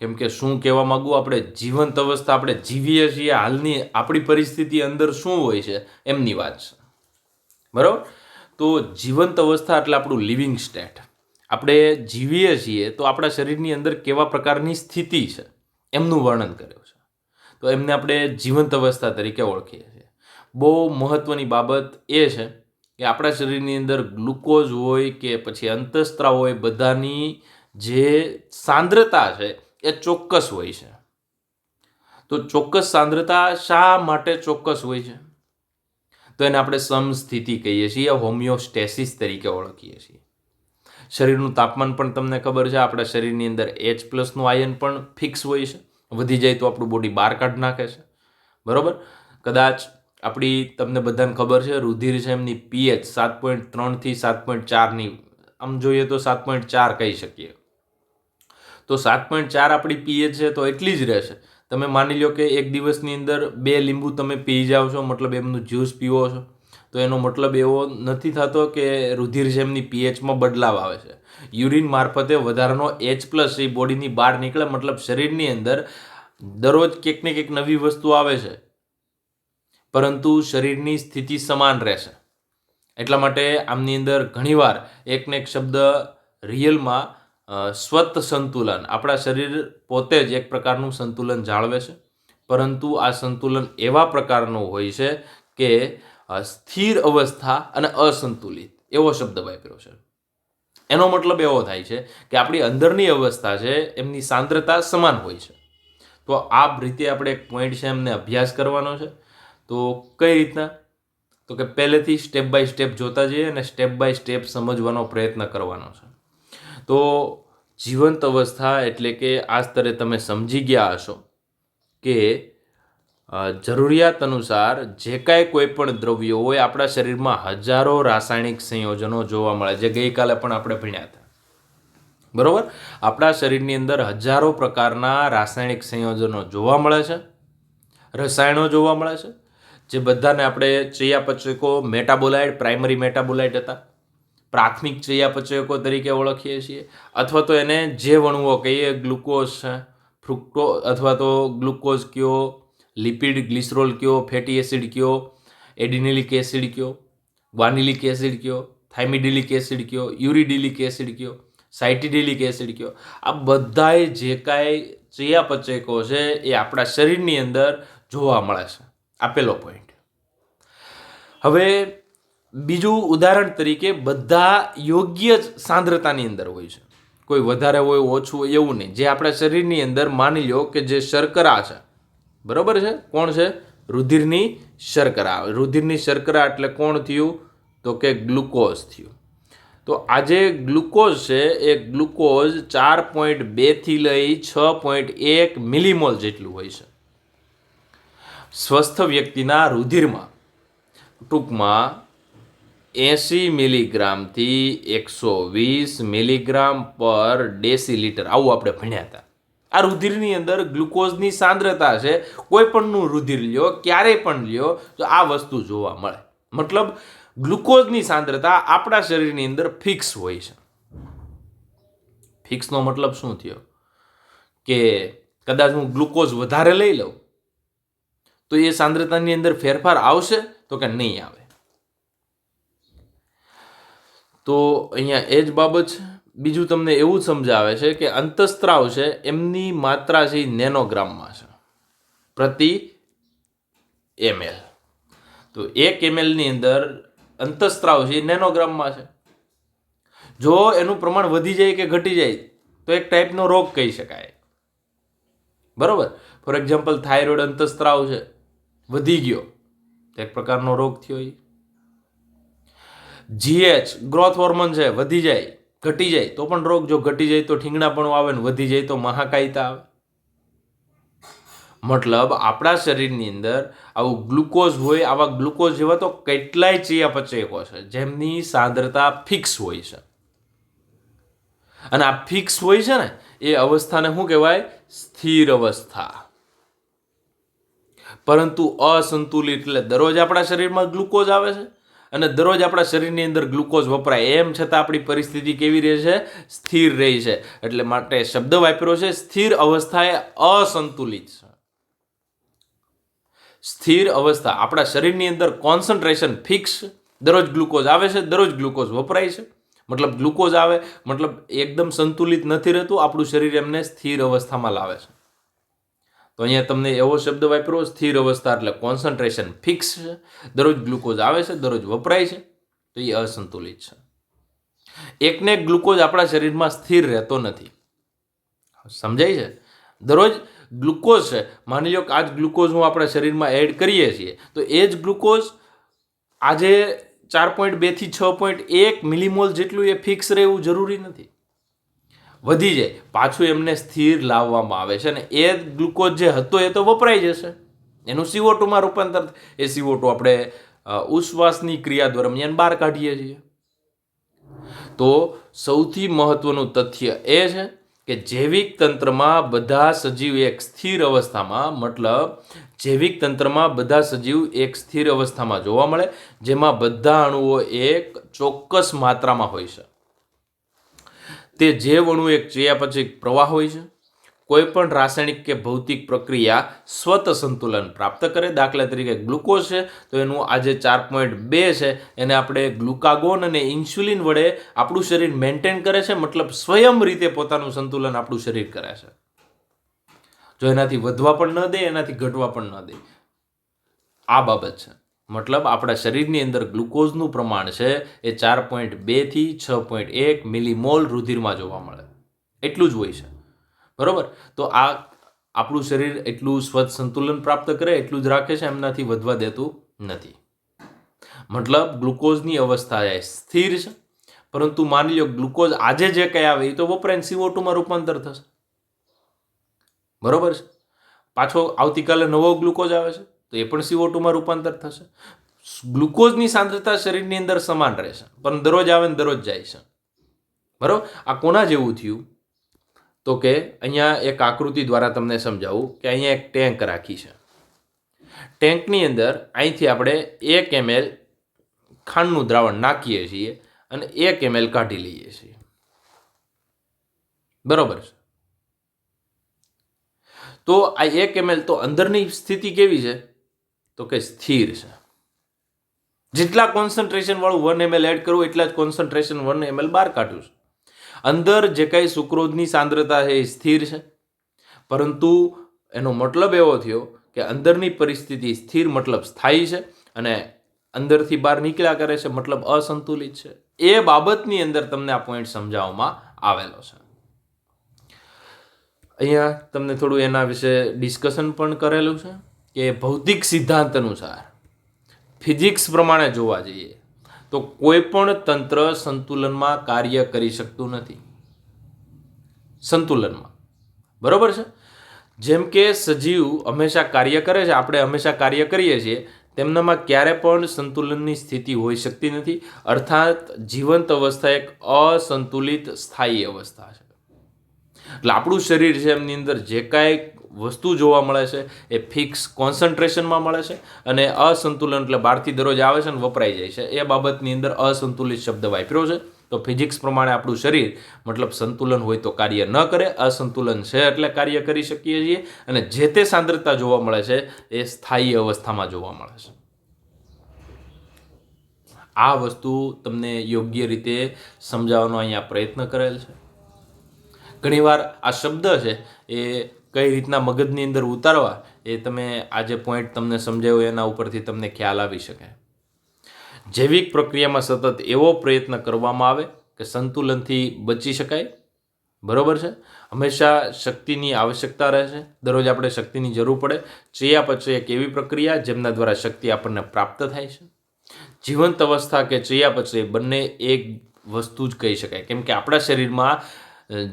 કેમ કે શું કહેવા માગું, આપણે જીવંત અવસ્થા આપણે જીવીએ છીએ, હાલની આપણી પરિસ્થિતિ અંદર શું હોય છે એમની વાત છે. બરાબર. તો જીવંત અવસ્થા એટલે આપણું લિવિંગ સ્ટેટ. આપણે જીવીએ છીએ તો આપણા શરીરની અંદર કેવા પ્રકારની સ્થિતિ છે એમનું વર્ણન કર્યું છે. તો એમને આપણે જીવંત અવસ્થા તરીકે ઓળખીએ છીએ. બહુ મહત્વની બાબત એ છે કે આપણા શરીરની અંદર ગ્લુકોઝ હોય કે પછી અંતઃસ્ત્રાવ હોય, બધાની જે સાંદ્રતા છે એ ચોક્કસ હોય છે. તો ચોક્કસ સાંદ્રતા શા માટે ચોક્કસ હોય છે? તો એને આપણે સમસ્થિતિ કહીએ છીએ, હોમિયોસ્ટેસિસ તરીકે ઓળખીએ છીએ. શરીરનું તાપમાન પણ તમને ખબર છે, આપણા શરીરની અંદર H+ આયન પણ ફિક્સ હોય છે. વધી જાય તો આપણું બોડી બહાર કાઢી નાખે છે. બરાબર. કદાચ તમને બધાને ખબર છે, રુધિર છે એમની pH 7.3 થી 7.4ની, આમ જોઈએ તો 7.4 કહી શકીએ. તો 7.4 આપણી pH છે તો એટલી જ રહેશે. તમે માની લો કે એક દિવસની અંદર 2 લીંબુ તમે પી જાઓ છો, મતલબ એમનું જ્યુસ પીવો છો, તો એનો મતલબ એવો નથી થતો કે રુધિર છે એમની pHમાં બદલાવ આવે છે. યુરિન મારફતે વધારાનો H+ એ બોડીની બહાર નીકળે, મતલબ શરીરની અંદર દરરોજ કંઈક ને કંઈક નવી વસ્તુ આવે છે, પરંતુ શરીરની સ્થિતિ સમાન રહેશે. એટલા માટે આમની અંદર ઘણીવાર એકને એક શબ્દ રિયલમાં સ્વત સંતુલન, આપણા શરીર પોતે જ એક પ્રકારનું સંતુલન જાળવે છે, પરંતુ આ સંતુલન એવા પ્રકારનું હોય છે કે સ્થિર અવસ્થા અને અસંતુલિત એવો શબ્દ વાપર્યો છે. એનો મતલબ એવો થાય છે કે આપણી અંદરની અવસ્થા છે એમની સાંદ્રતા સમાન હોય છે. તો આ રીતે આપણે એક પોઈન્ટ છે એમને અભ્યાસ કરવાનો છે. તો કઈ રીતના? તો કે પહેલેથી સ્ટેપ બાય સ્ટેપ જોતા જઈએ અને સ્ટેપ બાય સ્ટેપ સમજવાનો પ્રયત્ન કરવાનો છે. તો જીવંત અવસ્થા એટલે કે આ સ્તરે તમે સમજી ગયા હશો કે જરૂરિયાત અનુસાર જે કાંઈ કોઈ પણ દ્રવ્યો હોય, આપણા શરીરમાં હજારો રાસાયણિક સંયોજનો જોવા મળે, જે ગઈકાલે પણ આપણે ભણ્યા હતા. બરોબર. આપણા શરીરની અંદર હજારો પ્રકારના રાસાયણિક સંયોજનો જોવા મળે છે, રસાયણો જોવા મળે છે, જે બધાને આપણે ચયાપચયકો, મેટાબોલાઇટ, પ્રાઇમરી મેટાબોલાઇટ હતા, પ્રાથમિક ચયાપચયકો તરીકે ઓળખીએ છીએ. અથવા તો એને જે વણુઓ કહીએ, ગ્લુકોઝ છે, ફ્રુક્ટો અથવા તો ગ્લુકોઝ કયો, લિપિડ, ગ્લિસરોલ કયો, ફેટી એસિડ કયો, એડિનિલિક એસિડ કયો, ગ્વાનિલિક એસિડ કયો, થાઇમિડિલિક એસિડ કયો, યુરિડિલિક એસિડ કયો, સાઇટિડિલિક એસિડ કયો, આ બધાય જે કાંઈ ચયાપચયકો છે એ આપણા શરીરની અંદર જોવા મળે છે. આપેલો પોઈન્ટ. હવે બીજું ઉદાહરણ તરીકે, બધા યોગ્ય જ સાંદ્રતાની અંદર હોય છે, કોઈ વધારે હોય ઓછું હોય એવું નહીં. જે આપણા શરીરની અંદર માની લો કે જે શર્કરા છે, બરોબર છે, કોણ છે? રુધિરની શર્કરા. રુધિરની શર્કરા એટલે કોણ થયું? તો કે ગ્લુકોઝ થયું. તો આ જે ગ્લુકોઝ છે એ ગ્લુકોઝ 4.2 થી લઈ 6.1 મિલીમોલ જેટલું હોય છે સ્વસ્થ વ્યક્તિના રુધિરમાં. ટૂંકમાં 80 મિલીગ્રામથી 120 મિલીગ્રામ પર ડેસીલીટર, આવું આપણે ભણ્યા હતા. આ રુધિરની અંદર ગ્લુકોઝની સાંદ્રતા છે. કોઈ પણનું રુધિર લ્યો, ક્યારેય પણ લ્યો, તો આ વસ્તુ જોવા મળે. મતલબ ગ્લુકોઝની સાંદ્રતા આપણા શરીરની અંદર ફિક્સ હોય છે. ફિક્સનો મતલબ શું થયો? કે કદાચ હું ગ્લુકોઝ વધારે લઈ લઉં તો એ સાંદ્રતાની અંદર ફેરફાર આવશે? તો કે નહીં આવે. તો અહીંયા એ જ બાબત છે. બીજું તમને એવું સમજાવે છે કે અંતઃસ્ત્રાવ છે એમની માત્રા છે નેનોગ્રામમાં છે પ્રતિ ml. તો 1 ml ની અંદર અંતઃસ્ત્રાવ છે નેનોગ્રામમાં છે. જો એનું પ્રમાણ વધી જાય કે ઘટી જાય તો એક ટાઈપનો રોગ કહી શકાય. બરોબર. ફોર એક્ઝામ્પલ, થાઇરોઇડ અંતઃસ્ત્રાવ છે વધી ગયો તો એક પ્રકારનો રોગ થયો. GH ગ્રોથ હોર્મોન છે વધી જાય, ઘટી જાય તો પણ રોગ. જો ઘટી જાય તો ઠીંગણાપણું આવે ને વધી જાય તો મહાકાયતા આવે. મતલબ આપણા શરીરની અંદર આવું ગ્લુકોઝ હોય, આવા ગ્લુકોઝ જેવા તો કેટલાય ચયાપચયકો છે જેમની સાંદ્રતા ફિક્સ હોય છે. અને આ ફિક્સ હોય છે ને એ અવસ્થાને શું કહેવાય? સ્થિર અવસ્થા. પરંતુ અસંતુલિત એટલે દરરોજ આપણા શરીરમાં ગ્લુકોઝ આવે છે અને દરરોજ આપણા શરીરની અંદર ગ્લુકોઝ વપરાય, એમ છતાં આપણી પરિસ્થિતિ કેવી રહે છે? સ્થિર રહી છે. એટલે માટે શબ્દ વાપર્યો છે સ્થિર અવસ્થા એ અસંતુલિત છે. સ્થિર અવસ્થા, આપણા શરીરની અંદર કોન્સન્ટ્રેશન ફિક્સ, દરરોજ ગ્લુકોઝ આવે છે, દરરોજ ગ્લુકોઝ વપરાય છે. મતલબ ગ્લુકોઝ આવે મતલબ એકદમ સંતુલિત નથી રહેતું, આપણું શરીર એમને સ્થિર અવસ્થામાં લાવે છે. તો અહીંયા તમને એવો શબ્દ વાપરો, સ્થિર અવસ્થા એટલે કોન્સન્ટ્રેશન ફિક્સ છે, દરરોજ ગ્લુકોઝ આવે છે, દરરોજ વપરાય છે, તો એ અસંતુલિત છે. એકને એક ગ્લુકોઝ આપણા શરીરમાં સ્થિર રહેતો નથી. સમજાય છે? દરરોજ ગ્લુકોઝ છે, માની લો કે આજ ગ્લુકોઝ હું આપણા શરીરમાં એડ કરીએ છીએ, તો એ જ ગ્લુકોઝ આજે 4.2 થી 6.1 મિલીમોલ જેટલું એ ફિક્સ રહે એવું જરૂરી નથી. વધી જાય, પાછું એમને સ્થિર લાવવામાં આવે છે, અને એ ગ્લુકોઝ જે હતો એ તો વપરાઈ જશે, એનું CO2 માં રૂપાંતર, એ CO2 આપણે ઉશ્વાસની ક્રિયા દરમિયાન બહાર કાઢીએ છીએ. તો સૌથી મહત્વનું તથ્ય એ છે કે જૈવિક તંત્રમાં બધા સજીવ એક સ્થિર અવસ્થામાં, મતલબ જૈવિક તંત્રમાં બધા સજીવ એક સ્થિર અવસ્થામાં જોવા મળે, જેમાં બધા અણુઓ એક ચોક્કસ માત્રામાં હોય છે. તે જૈવ અણુ એક ચયાપચયિક પ્રવાહ હોય છે. કોઈ પણ રાસાયણિક કે ભૌતિક પ્રક્રિયા સ્વત સંતુલન પ્રાપ્ત કરે, દાખલા તરીકે ગ્લુકોઝ છે તો એનું આજે 4.2 છે, એને આપણે ગ્લુકાગોન અને ઇન્સ્યુલિન વડે આપણું શરીર મેન્ટેન કરે છે, મતલબ સ્વયં રીતે પોતાનું સંતુલન આપણું શરીર કરે છે. જો એનાથી વધવા પણ ન દે, એનાથી ઘટવા પણ ન દે, આ બાબત છે. મતલબ આપણા શરીરની અંદર ગ્લુકોઝનું પ્રમાણ છે એ 4.2 થી 6.1 મિલીમોલ રુધિરમાં જોવા મળે, એટલું જ હોય છે. બરોબર? તો આ આપણું શરીર એટલું સ્વચ્છ સંતુલન પ્રાપ્ત કરે એટલું જ રાખે છે, એમનાથી વધવા દેતું નથી. મતલબ ગ્લુકોઝની અવસ્થા એ સ્થિર છે, પરંતુ માની લો ગ્લુકોઝ આજે જે કંઈ આવે એ તો વપરાઈને CO2 માં રૂપાંતર થશે. બરોબર છે? પાછો આવતીકાલે નવો ગ્લુકોઝ આવે છે તો એ પણ CO2 માં રૂપાંતર થશે. ગ્લુકોઝની સાંદ્રતા શરીરની અંદર સમાન રહેશે, પણ દરરોજ આવે ને દરરોજ જાય છે. બરોબર? આ કોના જેવું થયું? તો કે અહીંયા એક આકૃતિ દ્વારા તમને સમજાવું કે અહીંયા એક ટેન્ક રાખી છે. ટેન્કની અંદર અહીંથી આપણે 1 ml ખાંડનું દ્રાવણ નાખીએ છીએ અને 1 ml કાઢી લઈએ છીએ. બરોબર છે? તો આ 1 ml તો અંદરની સ્થિતિ કેવી છે? તો કે સ્થિર છે. જેટલા કોન્સન્ટ્રેશન વાળું 1 ml એડ કરવું એટલા જ કોન્સન્ટ્રેશન 1 ml બહાર કાઢ્યું છે. અંદર જે કાંઈ સુક્રોઝની સાંદ્રતા છે એ સ્થિર છે, પરંતુ એનો મતલબ એવો થયો કે અંદરની પરિસ્થિતિ સ્થિર મતલબ સ્થાયી છે, અને અંદરથી બહાર નીકળ્યા કરે છે મતલબ અસંતુલિત છે. એ બાબતની અંદર તમને આ પોઈન્ટ સમજાવવામાં આવેલો છે. અહીંયા તમને થોડું એના વિશે ડિસ્કશન પણ કરેલું છે કે ભૌતિક સિદ્ધાંત અનુસાર, ફિઝિક્સ પ્રમાણે જોવા જઈએ તો કોઈ પણ તંત્ર સંતુલનમાં કાર્ય કરી શકતું નથી. સંતુલનમાં, બરોબર છે? જેમ કે સજીવ હંમેશા કાર્ય કરે છે, આપણે હંમેશા કાર્ય કરીએ છીએ, તેમનામાં ક્યારે પણ સંતુલનની સ્થિતિ હોઈ શકતી નથી. અર્થાત જીવંત અવસ્થા એક અસંતુલિત સ્થાયી અવસ્થા છે. એટલે આપણું શરીર છે એમની અંદર જે કાંઈ વસ્તુ જોવા મળે છે એ ફિક્સ કોન્સન્ટ્રેશનમાં મળે છે, અને અસંતુલન એટલે બહારથી દરરોજ આવે છે અને વપરાઈ જાય છે. એ બાબતની અંદર અસંતુલિત શબ્દ વાપર્યો છે. તો ફિઝિક્સ પ્રમાણે આપણું શરીર મતલબ સંતુલન હોય તો કાર્ય ન કરે, અસંતુલન છે એટલે કાર્ય કરી શકીએ છીએ, અને જે તે સાંદ્રતા જોવા મળે છે એ સ્થાયી અવસ્થામાં જોવા મળે છે. આ વસ્તુ તમને યોગ્ય રીતે સમજાવવાનો અહીંયા પ્રયત્ન કરેલ છે. ઘણીવાર આ શબ્દ છે એ કઈ રીતના મગજની અંદર ઉતારવા, એ તમે આ જે પોઈન્ટ તમને સમજાવ્યો એના ઉપરથી તમને ખ્યાલ આવી શકે. જૈવિક પ્રક્રિયામાં સતત એવો પ્રયત્ન કરવામાં આવે કે સંતુલનથી બચી શકાય. બરોબર છે? હંમેશા શક્તિની આવશ્યકતા રહે છે, દરરોજ આપણે શક્તિની જરૂર પડે. ચયાપચય એક એવી પ્રક્રિયા જેમના દ્વારા શક્તિ આપણને પ્રાપ્ત થાય છે. જીવંત અવસ્થા કે ચયાપચય બંને એક વસ્તુ જ કહી શકાય, કેમ કે આપણા શરીરમાં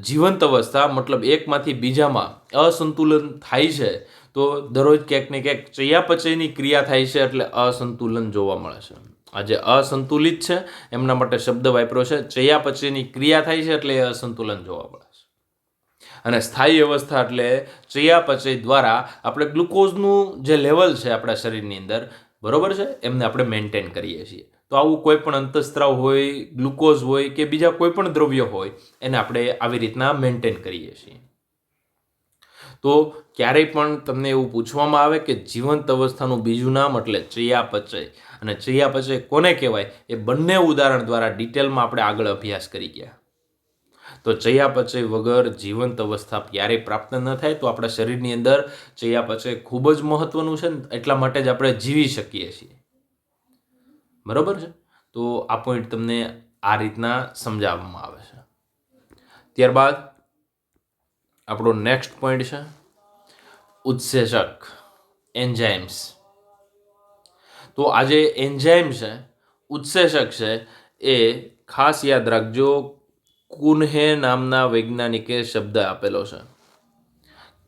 જીવંત અવસ્થા મતલબ એકમાંથી બીજામાં અસંતુલન થાય છે, તો દરરોજ ક્યાંક ને ક્યાંક ચયાપચયની ક્રિયા થાય છે, એટલે અસંતુલન જોવા મળે છે. આ જે અસંતુલિત છે એમના માટે શબ્દ વાપર્યો છે. ચયાપચયની ક્રિયા થાય છે એટલે એ અસંતુલન જોવા મળે છે. અને સ્થાયી અવસ્થા એટલે ચયાપચય દ્વારા આપણે ગ્લુકોઝનું જે લેવલ છે આપણા શરીરની અંદર, બરોબર છે, એમને આપણે મેન્ટેન કરીએ છીએ. તો આવું કોઈ પણ અંતઃસ્ત્રાવ હોય, ગ્લુકોઝ હોય કે બીજા કોઈ પણ દ્રવ્ય હોય એને આપણે આવી રીતના મેન્ટેન કરીએ છીએ. તો ક્યારેય પણ તમને એવું પૂછવામાં આવે કે જીવંત અવસ્થાનું બીજું નામ એટલે ચયાપચય, અને ચયાપચય કોને કહેવાય એ બંને ઉદાહરણ દ્વારા ડિટેલમાં આપણે આગળ અભ્યાસ કરી ગયા. તો ચયાપચય વગર જીવંત અવસ્થા ક્યારેય પ્રાપ્ત ન થાય. તો આપણા શરીરની અંદર ચયાપચય ખૂબ જ મહત્વનું છે ને એટલા માટે જ આપણે જીવી શકીએ છીએ. બરોબર છે. તો આ પોઈન્ટ તમને આ રીતના સમજાવવામાં આવે છે. ત્યારબાદ આપણો નેક્સ્ટ પોઈન્ટ છે ઉત્સેચક, એન્ઝાઇમ્સ. તો આ જે એન્ઝાઇમ છે, ઉત્સેચક છે, એ ખાસ યાદ રાખજો, કુન્હે નામના વૈજ્ઞાનિકે શબ્દ આપેલો છે.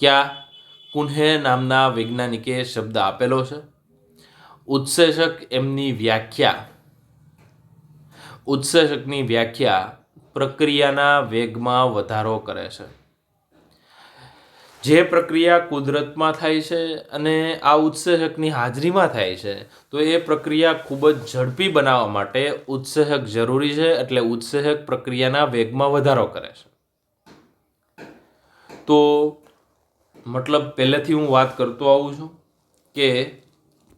ક્યાં? કુન્હે નામના વૈજ્ઞાનિકે શબ્દ આપેલો છે. ઉત્સેચક એમની વ્યાખ્યા, ઉત્સેચકની વ્યાખ્યા પ્રક્રિયાના વેગમાં વધારો કરે છે. જે પ્રક્રિયા કુદરતમાં થાય છે અને આ ઉત્સેચકની હાજરીમાં થાય છે, તો એ પ્રક્રિયા ખૂબ જ ઝડપી બનાવવા માટે ઉત્સેચક જરૂરી છે. એટલે ઉત્સેચક પ્રક્રિયાના વેગમાં વધારો કરે છે. તો મતલબ પહેલેથી હું વાત કરતો આવું છું કે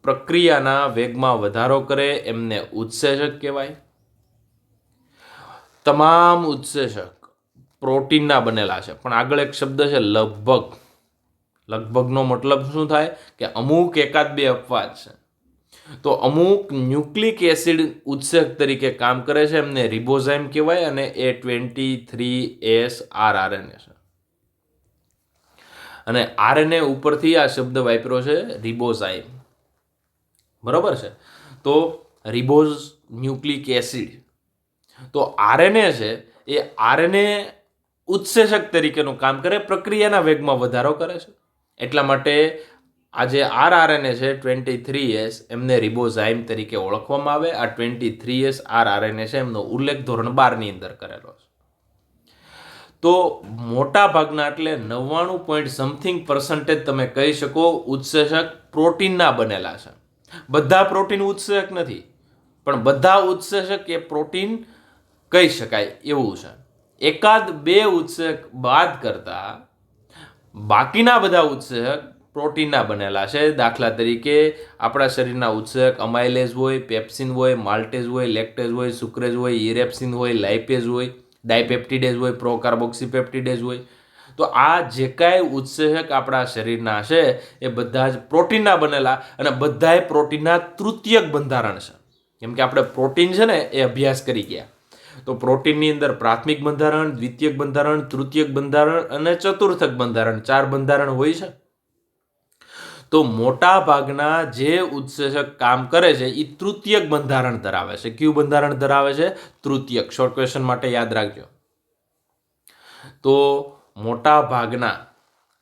પ્રક્રિયાના વેગમાં વધારો કરે એમને ઉત્સેચક કહેવાય. તમામ ઉત્સેચક પ્રોટીનના બનેલા છે, પણ આગળ એક શબ્દ છે લગભગ. લગભગનો મતલબ શું થાય કે અમુક એકાદ બે અપવાદ છે. તો અમુક ન્યુક્લિક એસિડ ઉત્સેચક તરીકે કામ કરે છે, એમને રિબોઝાઇમ કહેવાય, અને A23S rRNA છે. અને RNA ઉપરથી આ શબ્દ વાપર્યો છે રિબોઝાઇમ. બરોબર છે. તો રિબોઝ ન્યુક્લિક એસિડ. તો RNA છે એ RNA ઉત્સેચક તરીકેનું કામ કરે, પ્રક્રિયાના વેગમાં વધારો કરે છે. એટલા માટે આ જે rRNA છે 23S એમને રિબોઝાઇમ તરીકે ઓળખવામાં આવે. આ 23S rRNA છે એમનો ઉલ્લેખ ધોરણ 12ની અંદર કરેલો છે. તો મોટા ભાગના એટલે 99% તમે કહી શકો ઉત્સેચક પ્રોટીનના બનેલા છે. બધા પ્રોટીન ઉત્સેચક નથી, પણ બધા ઉત્સેચક એ પ્રોટીન કહી શકાય એવું છે. એકાદ બે ઉત્સેચક બાદ કરતા બાકીના બધા ઉત્સેચક પ્રોટીનના બનેલા છે. દાખલા તરીકે આપણા શરીરના ઉત્સેચક અમાઇલેઝ હોય, પેપ્સિન હોય, માલ્ટેઝ હોય, લેક્ટેઝ હોય, સુક્રેઝ હોય, ઇરેપ્સિન હોય, લાઇપેઝ હોય, ડાયપેપ્ટિડેઝ હોય, પ્રોકાર્બોક્સીપેપ્ટિડેઝ હોય. તો આ જે કાંઈ ઉત્સેચક આપણા શરીરના છે એ બધા જ પ્રોટીનના બનેલા, અને બધાય પ્રોટીનના તૃતીયક બંધારણ છે. કેમ કે આપણે પ્રોટીન છે ને એ અભ્યાસ કરી ગયા. તો પ્રોટીનની અંદર પ્રાથમિક બંધારણ, દ્વિતીયક બંધારણ, તૃતીયક બંધારણ અને ચતુર્થક બંધારણ, 4 બંધારણ હોય છે. તો મોટા ભાગના જે ઉત્સેચક કામ કરે છે એ તૃતીયક બંધારણ ધરાવે છે. કયું બંધારણ ધરાવે છે? તૃતીયક. શોર્ટ ક્વેશ્ચન માટે યાદ રાખજો. તો મોટા ભાગના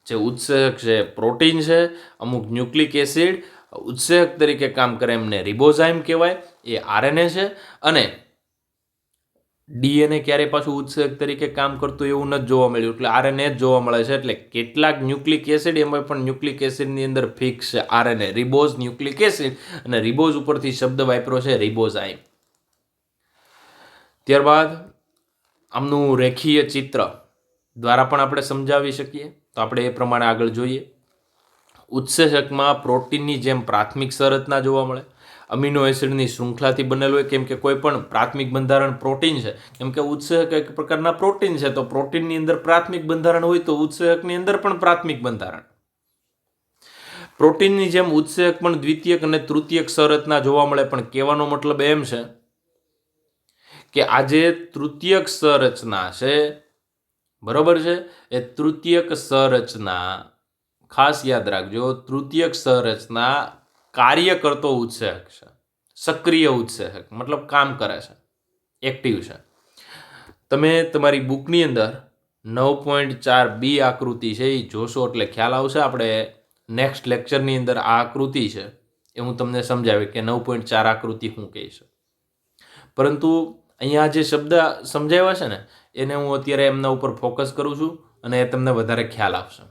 જે ઉત્સેચક છે પ્રોટીન છે, અમુક ન્યુક્લિક એસિડ ઉત્સેચક તરીકે કામ કરે એમને રિબોઝાઇમ કહેવાય, એ RNA છે. અને DNA ક્યારેય પાછું ઉત્સેચક તરીકે કામ કરતું એવું નથી જોવા મળ્યું, એટલે RNA જ જોવા મળે છે. એટલે કેટલાક ન્યુક્લિક એસિડ, એમાં પણ ન્યુક્લિક એસિડની અંદર ફિક્સ છે RNA, રિબોઝ ન્યુક્લિક એસિડ, અને રિબોઝ ઉપરથી શબ્દ વાપર્યો છે રિબોઝાઇમ. ત્યારબાદ આમનું રેખીય ચિત્ર દ્વારા પણ આપણે સમજાવી શકીએ. તો આપણે એ પ્રમાણે આગળ જોઈએ. ઉત્સેચકમાં પ્રોટીનની જેમ પ્રાથમિક સંરચના જોવા મળે. અમીનો એસિડની શૃંખલાથી બનેલું હોય, કેમ કે કોઈ પણ પ્રાથમિક બંધારણ પ્રોટીન છે. કેમ કે ઉત્સેચક એક પ્રકારના પ્રોટીન છે, તો પ્રોટીનની અંદર પ્રાથમિક બંધારણ હોય તો ઉત્સેચકની અંદર પણ પ્રાથમિક બંધારણ. પ્રોટીનની જેમ ઉત્સેચક પણ દ્વિતીયક અને તૃતીયક સંરચના જોવા મળે. પણ કહેવાનો મતલબ એમ છે કે આ જે તૃતીયક સંરચના છે, બરોબર છે, એ તૃતીયક સંરચના ખાસ યાદ રાખજો, તૃતીયક સંરચના કાર્ય કરતો ઉત્સેચક છે, સક્રિય ઉત્સેચક, મતલબ કામ કરે છે, એક્ટિવ છે. તમે તમારી બુકની અંદર 9.4b આકૃતિ છે એ જોશો એટલે ખ્યાલ આવશે. આપણે નેક્સ્ટ લેક્ચરની અંદર આ આકૃતિ છે એ હું તમને સમજાવી કે 9.4 આકૃતિ શું કહે છે. પરંતુ અહીંયા જે શબ્દ સમજાવ્યા છે ને એને હું અત્યારે એમના ઉપર ફોકસ કરું છું, અને એ તમને વધારે ખ્યાલ આવશે.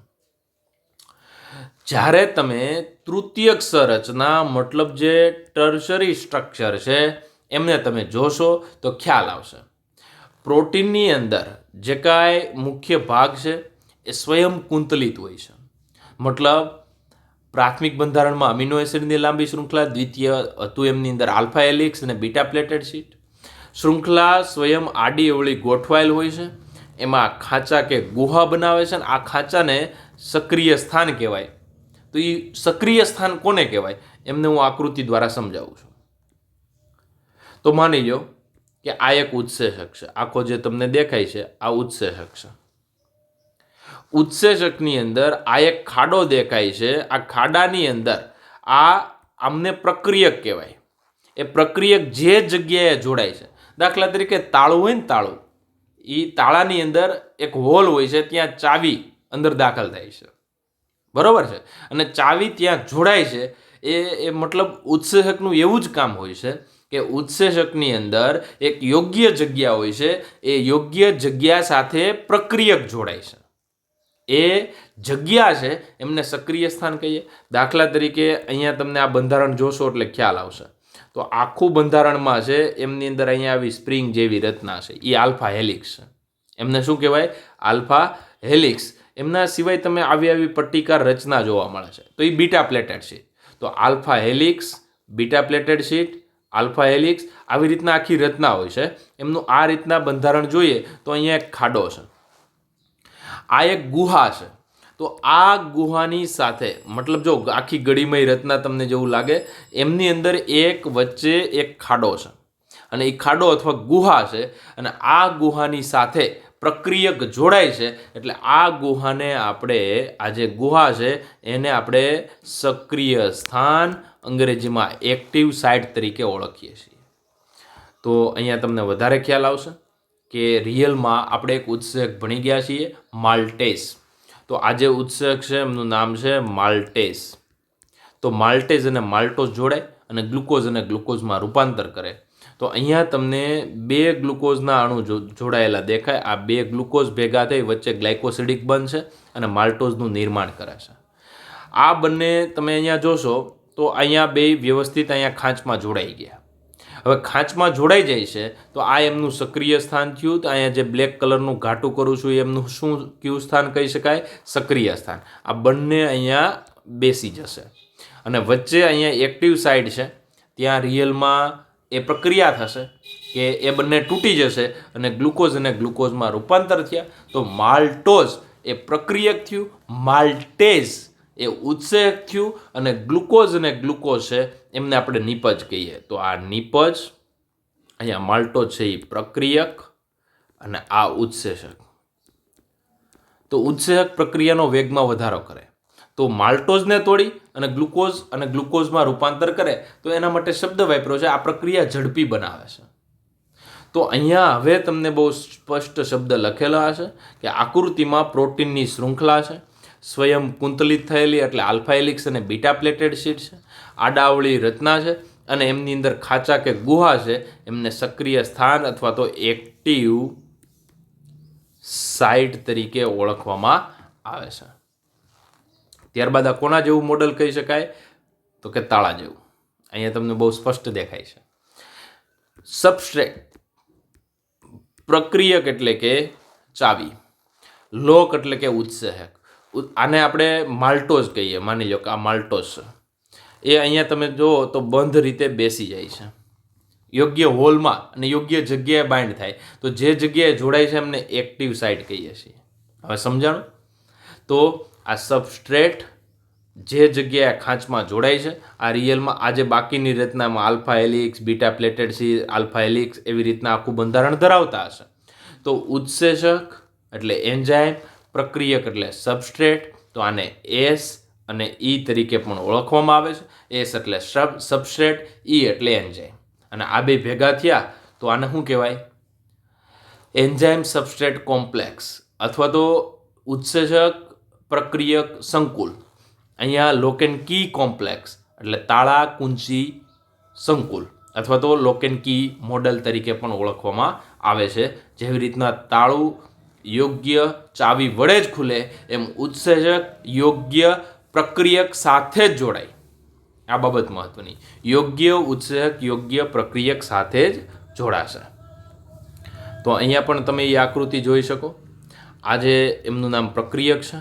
જ્યારે તમે તૃતીયક સંરચના મતલબ જે ટર્શરી સ્ટ્રક્ચર છે એમને તમે જોશો તો ખ્યાલ આવશે. પ્રોટીનની અંદર જે કાંઈ મુખ્ય ભાગ છે એ સ્વયં કુંતલિત હોય છે. મતલબ પ્રાથમિક બંધારણમાં અમીનો એસિડની લાંબી શૃંખલા, દ્વિતીય હતું એમની અંદર આલ્ફા હેલિક્સ અને બીટા પ્લેટેડ શીટ. શૃંખલા સ્વયં આડી અવળી ગોઠવાયેલ હોય છે. એમાં ખાંચા કે ગુહા બનાવે છે, અને આ ખાંચાને સક્રિય સ્થાન કહેવાય. તો એ સક્રિય સ્થાન કોને કહેવાય એમને હું આકૃતિ દ્વારા સમજાવું છું. તો માની લો કે આ એક ઉત્સેચક છે. આખો જે તમને દેખાય છે આ ઉત્સેચક છે. ઉત્સેચકની અંદર આ એક ખાડો દેખાય છે. આ ખાડાની અંદર આમને પ્રક્રિયક કહેવાય. એ પ્રક્રિયક જે જગ્યાએ જોડાય છે, દાખલા તરીકે તાળું હોય ને, તાળું, એ તાળાની અંદર એક હોલ હોય છે, ત્યાં ચાવી અંદર દાખલ થાય છે, બરોબર છે, અને ચાવી ત્યાં જોડાય છે. એ મતલબ ઉત્સેચકનું એવું જ કામ હોય છે કે ઉત્સેચકની અંદર એક યોગ્ય જગ્યા હોય છે. એ યોગ્ય જગ્યા સાથે પ્રક્રિયક જોડાય છે. એ જગ્યા છે એમને સક્રિય સ્થાન કહીએ. દાખલા તરીકે અહીંયા તમને આ બંધારણ જોશો એટલે ખ્યાલ આવશે. તો આખું બંધારણમાં છે એમની અંદર અહીંયા આવી સ્પ્રિંગ જેવી રચના છે, એ આલ્ફા હેલિક્સ છે. એમને શું કહેવાય? Alpha helix. એમના સિવાય તમે આવી પટ્ટીકાર રચના જોવા મળે છે, તો એ બીટા પ્લેટેડ શીટ. તો alpha helix, beta plated sheet, alpha helix, આવી રીતના આખી રચના હોય છે. એમનું આ રીતના બંધારણ જોઈએ તો અહીંયા એક ખાડો છે, આ એક ગુહા છે. તો આ ગુહાની સાથે મતલબ જો આખી ગળીમય રચના તમને જેવું લાગે, એમની અંદર એક વચ્ચે એક ખાડો છે, અને એ ખાડો અથવા ગુહા છે, અને આ ગુહાની સાથે પ્રક્રિયક જોડાય છે. એટલે આ ગુહાને આપણે, આ જે ગુહા છે એને આપણે સક્રિય સ્થાન, અંગ્રેજીમાં એક્ટિવ સાઇટ તરીકે ઓળખીએ છીએ. તો અહીંયા તમને વધારે ખ્યાલ આવશે કે રિયલમાં આપણે એક ઉત્સેચક ભણી ગયા છીએ, માલ્ટેઝ. તો આ જે ઉત્સેચક છે એમનું નામ છે માલ્ટેઝ. તો માલ્ટેઝ અને માલ્ટોઝ જોડાય અને ગ્લુકોઝ અને ગ્લુકોઝમાં રૂપાંતર કરે. તો અહીંયા તમને 2 ગ્લુકોઝના અણુ જોડાયેલા દેખાય. આ 2 ગ્લુકોઝ ભેગા થઈ વચ્ચે ગ્લાયકોસિડિક બનશે અને માલ્ટોઝનું નિર્માણ કરે છે. આ બંને તમે અહીંયા જોશો તો અહીંયા 2 વ્યવસ્થિત અહીંયા ખાંચમાં જોડાઈ ગયા. હવે ખાંચમાં જોડાઈ જાય છે તો આ એમનું સક્રિય સ્થાન થયું. તો અહીંયા જે બ્લેક કલરનું ઘાટું કરું છું એમનું શું કયું સ્થાન કહી શકાય? સક્રિય સ્થાન. આ બંને અહીંયા બેસી જશે અને વચ્ચે અહીંયા એક્ટિવ સાઇડ છે, ત્યાં રિયલમાં એ પ્રક્રિયા થશે કે એ બંને તૂટી જશે અને ગ્લુકોઝ અને ગ્લુકોઝમાં રૂપાંતર થયા. તો માલ્ટોઝ એ પ્રક્રિયક થયું, માલ્ટેઝ એ ઉત્સેચક થયું, અને ગ્લુકોઝ અને ગ્લુકોઝ છે એમને આપણે નિપજ કહીએ. તો આ નિપજ, અહીંયા માલ્ટોઝ છે એ પ્રક્રિયક અને આ ઉત્સેચક. તો ઉત્સેચક પ્રક્રિયાનો વેગમાં વધારો કરે. તો માલ્ટોઝને તોડી અને ગ્લુકોઝમાં રૂપાંતર કરે તો એના માટે શબ્દ વાપર્યો છે, આ પ્રક્રિયા ઝડપી બનાવે છે. તો અહીંયા હવે તમને બહુ સ્પષ્ટ શબ્દ લખેલા હશે કે આકૃતિમાં પ્રોટીનની શૃંખલા છે, સ્વયં કુંતલિત થયેલી એટલે આલ્ફા હેલિક્સ અને બીટા પ્લેટેડ શીટ છે, આડાવળી રચના છે, અને એમની અંદર ખાંચા કે ગુહા છે, એમને સક્રિય સ્થાન અથવા તો એક્ટિવ સાઇટ તરીકે ઓળખવામાં આવે છે. ત્યારબાદ આ કોના જેવું મોડલ કહી શકાય? તો કે તાળા જેવું. અહીંયા તમને બહુ સ્પષ્ટ દેખાય છે. સબસ્ટ્રેટ, પ્રક્રિયક એટલે કે ચાવી, લોક એટલે કે ઉત્સેચક. આને આપણે માલ્ટોઝ કહીએ. માની લો કે આ માલ્ટોઝ છે, એ અહીંયા તમે જુઓ તો બંધ રીતે બેસી જાય છે યોગ્ય હોલમાં અને યોગ્ય જગ્યાએ બાઇન્ડ થાય. તો જે જગ્યાએ જોડાય છે એમને એક્ટિવ સાઇટ કહીએ છીએ. હવે સમજાણું? તો આ સબસ્ટ્રેટ જે જગ્યાએ ખાંચમાં જોડાય છે, આ રિયલમાં આજે બાકીની રચનામાં alpha helix, beta plated C, alpha helix એવી રીતના આખું બંધારણ ધરાવતા હશે. તો ઉત્સેચક એટલે એન્ઝાઇમ, પ્રક્રિયક એટલે સબસ્ટ્રેટ. તો આને એસ અને ઈ તરીકે પણ ઓળખવામાં આવે છે. એસ એટલે સબસ્ટ્રેટ, ઈ એટલે એન્ઝાઇમ. અને આ બે ભેગા થયા તો આને શું કહેવાય? એન્ઝાઇમ સબસ્ટ્રેટ કોમ્પ્લેક્સ અથવા તો ઉત્સેચક પ્રક્રિયક સંકુલ. અહીંયા લોક એન્ડ કી કોમ્પ્લેક્સ એટલે તાળા કુંચી સંકુલ અથવા તો લોક એન્ડ કી મોડલ તરીકે પણ ઓળખવામાં આવે છે. જેવી રીતના તાળું યોગ્ય ચાવી વડે જ ખુલે એમ ઉત્સેચક યોગ્ય પ્રક્રિયક સાથે જ જોડાય આ બાબત મહત્વની. યોગ્ય ઉત્સેચક યોગ્ય પ્રક્રિયક સાથે જ જોડાશે. તો અહીંયા પણ તમે એ આકૃતિ જોઈ શકો. આ જે એમનું નામ પ્રક્રિયક છે,